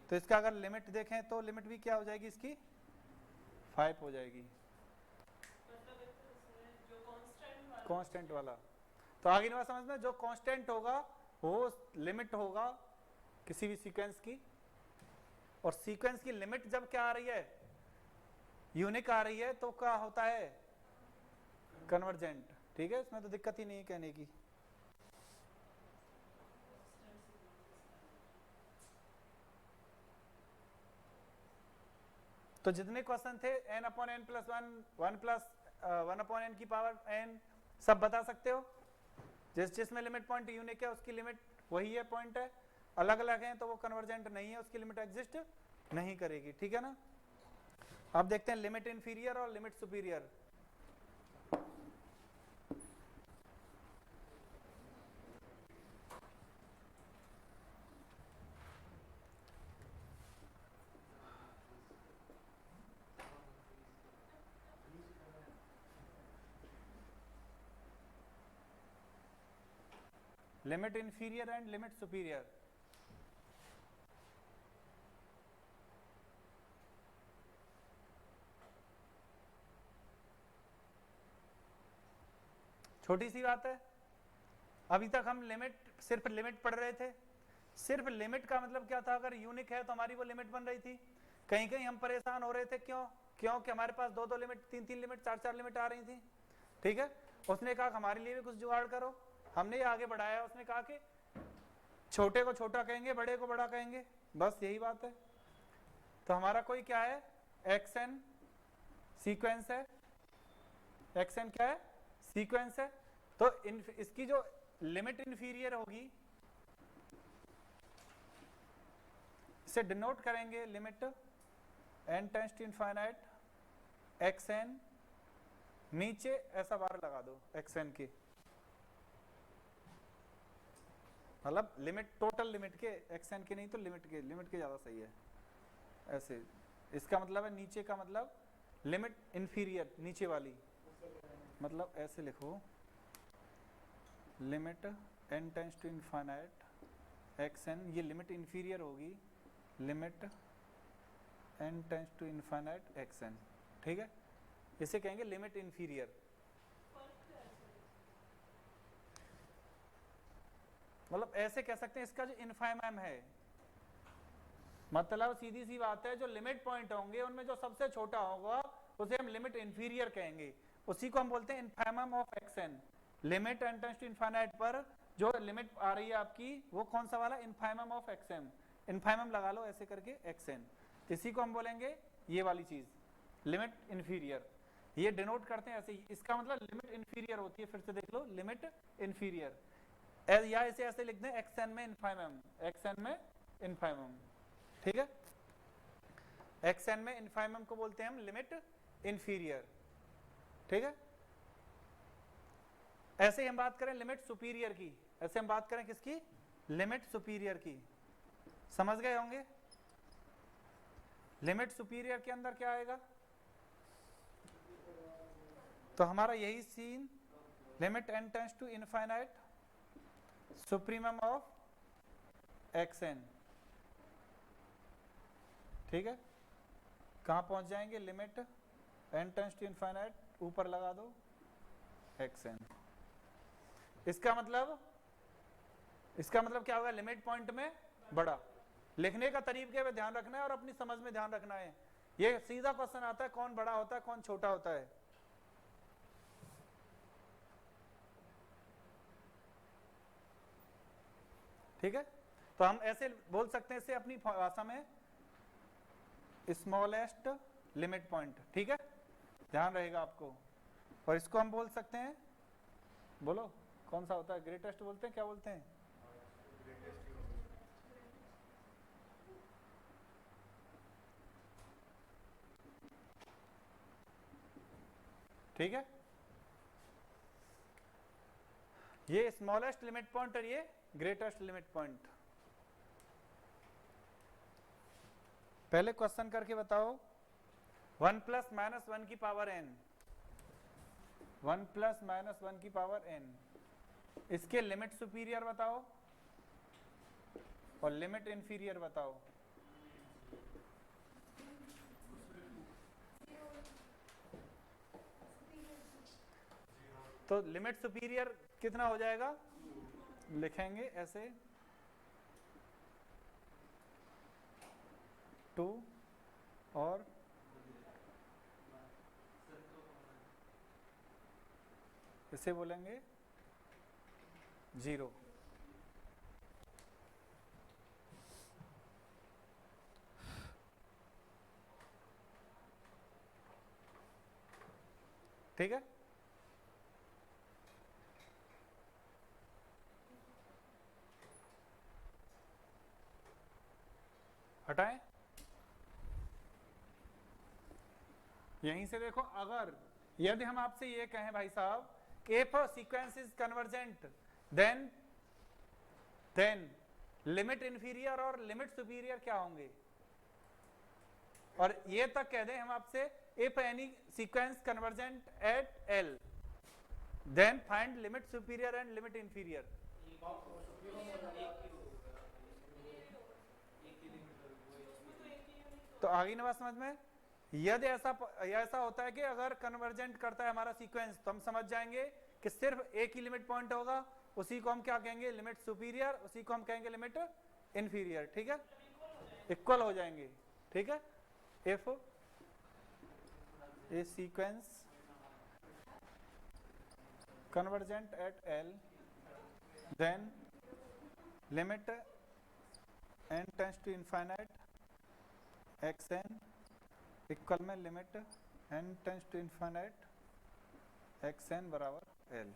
तो इसका अगर लिमिट देखें तो लिमिट भी क्या हो जाएगी इसकी, 5 हो जाएगी, कांस्टेंट वाला। तो आगे नहीं समझ में, जो कांस्टेंट होगा वो लिमिट होगा किसी भी सीक्वेंस की, और सीक्वेंस की लिमिट जब क्या आ रही है, यूनिक आ रही है, तो क्या होता है, कन्वर्जेंट। ठीक है, इसमें तो दिक्कत ही नहीं है कहने की। तो जितने क्वेश्चन थे n/n+1 1/n की पावर n सब बता सकते हो, जिसमें लिमिट पॉइंट यूनिक है उसकी लिमिट वही है पॉइंट है, अलग अलग हैं तो वो कन्वर्जेंट नहीं है, उसकी लिमिट एग्जिस्ट नहीं करेगी, ठीक है ना। अब देखते हैं लिमिट इंफीरियर और limit superior. Limit inferior and limit superior. छोटी सी बात है, अभी तक हम लिमिट सिर्फ लिमिट पढ़ रहे थे। सिर्फ लिमिट का मतलब क्या था, अगर यूनिक है तो हमारी वो लिमिट बन रही थी। कहीं कहीं हम परेशान हो रहे थे, क्यों? क्योंकि हमारे पास दो दो लिमिट, तीन तीन लिमिट, चार चार लिमिट आ रही थी, ठीक है। उसने कहा हमारे लिए भी कुछ जुगाड़ करो, हमने ये आगे बढ़ाया। उसने कहा कि छोटे को छोटा कहेंगे, बड़े को बड़ा कहेंगे, बस यही बात है। तो हमारा कोई क्या है, एक्सएन सीक्वेंस है। एक्सएन क्या है, सीक्वेंस है। तो इसकी जो लिमिट इंफीरियर होगी, इसे डिनोट करेंगे limit n tends to infinite xn, नीचे ऐसा बार लगा दो xn की, मतलब लिमिट, टोटल लिमिट के, xn के नहीं तो लिमिट के ज्यादा सही है ऐसे। इसका मतलब है नीचे का मतलब लिमिट इंफीरियर, नीचे वाली, मतलब ऐसे लिखो limit n tends to infinite xn, ये लिमिट इंफीरियर होगी limit n tends to infinite xn, ठीक है। इसे कहेंगे लिमिट इंफीरियर। मतलब ऐसे कह सकते हैं, इसका जो इनफाइमम है, मतलब सीधी सी बात है, जो लिमिट पॉइंट होंगे उनमें जो सबसे छोटा होगा उसे हम लिमिट इंफीरियर कहेंगे। उसी को हम बोलते हैं infimum of xn। Limit n tends to infinite पर जो लिमिट आ रही है आपकी, वो कौन सा वाला, इनफाइमम ऑफ xn। इनफाइमम लगा लो ऐसे करके xn, इसी को हम बोलेंगे ये वाली चीज लिमिट इंफीरियर। ये डिनोट करते हैं ऐसे, इसका मतलब लिमिट इंफीरियर होती है। फिर से देख लो, लिमिट इंफीरियर, या इसे ऐसे लिख दें xn में इनफाइमम, xn में इनफाइमम, ठीक है। xn में इनफाइमम को बोलते हैं हम लिमिट इंफीरियर, ठीक है। ऐसे ही हम बात करें लिमिट सुपीरियर की, ऐसे हम बात करें किसकी, लिमिट सुपीरियर की। समझ गए होंगे। लिमिट सुपीरियर के अंदर क्या आएगा, तो हमारा यही scene, limit n tends to infinite supremum of xn, ठीक है। कहां पहुंच जाएंगे, limit n tends to infinite, ऊपर लगा दो xn। इसका मतलब क्या होगा, लिमिट पॉइंट में बड़ा। लिखने का तरीके पे ध्यान रखना है और अपनी समझ में ध्यान रखना है। ये सीधा क्वेश्चन आता है, कौन बड़ा होता है कौन छोटा होता है। ठीक है, तो हम ऐसे बोल सकते हैं इसे अपनी भाषा में, स्मॉलेस्ट लिमिट पॉइंट, ठीक है, ध्यान रहेगा आपको। और इसको हम बोल सकते हैं, बोलो कौन सा होता है, ग्रेटेस्ट बोलते हैं, क्या बोलते हैं, ठीक है। ये स्मॉलेस्ट लिमिट पॉइंट और ये ग्रेटेस्ट लिमिट पॉइंट। पहले क्वेश्चन करके बताओ, 1 प्लस माइनस 1 की पावर n, 1 प्लस माइनस 1 की पावर n, इसके लिमिट सुपीरियर बताओ और लिमिट इंफीरियर बताओ। तो लिमिट सुपीरियर कितना हो जाएगा, लिखेंगे ऐसे 2 और इसे बोलेंगे 0। ठीक है, हटाएं, यहीं से देखो, अगर यदि हम आपसे ये कहें भाई साहब if a sequence is convergent then limit inferior और लिमिट सुपीरियर क्या होंगे, और ये तक कह दें हम आपसे if any sequence convergent at L then find limit superior and limit inferior. तो आगे ना बात समझ में, यदि ऐसा होता है कि अगर कन्वर्जेंट करता है हमारा सीक्वेंस तो हम समझ जाएंगे कि सिर्फ एक ही लिमिट पॉइंट होगा, उसी को हम क्या कहेंगे, लिमिट सुपीरियर, उसी को हम कहेंगे लिमिट इंफीरियर, ठीक है, इक्वल हो जाएंगे, ठीक है। If A sequence convergent at L then limit n tends to infinite xn equal में limit n tends to infinite xn बराबर L।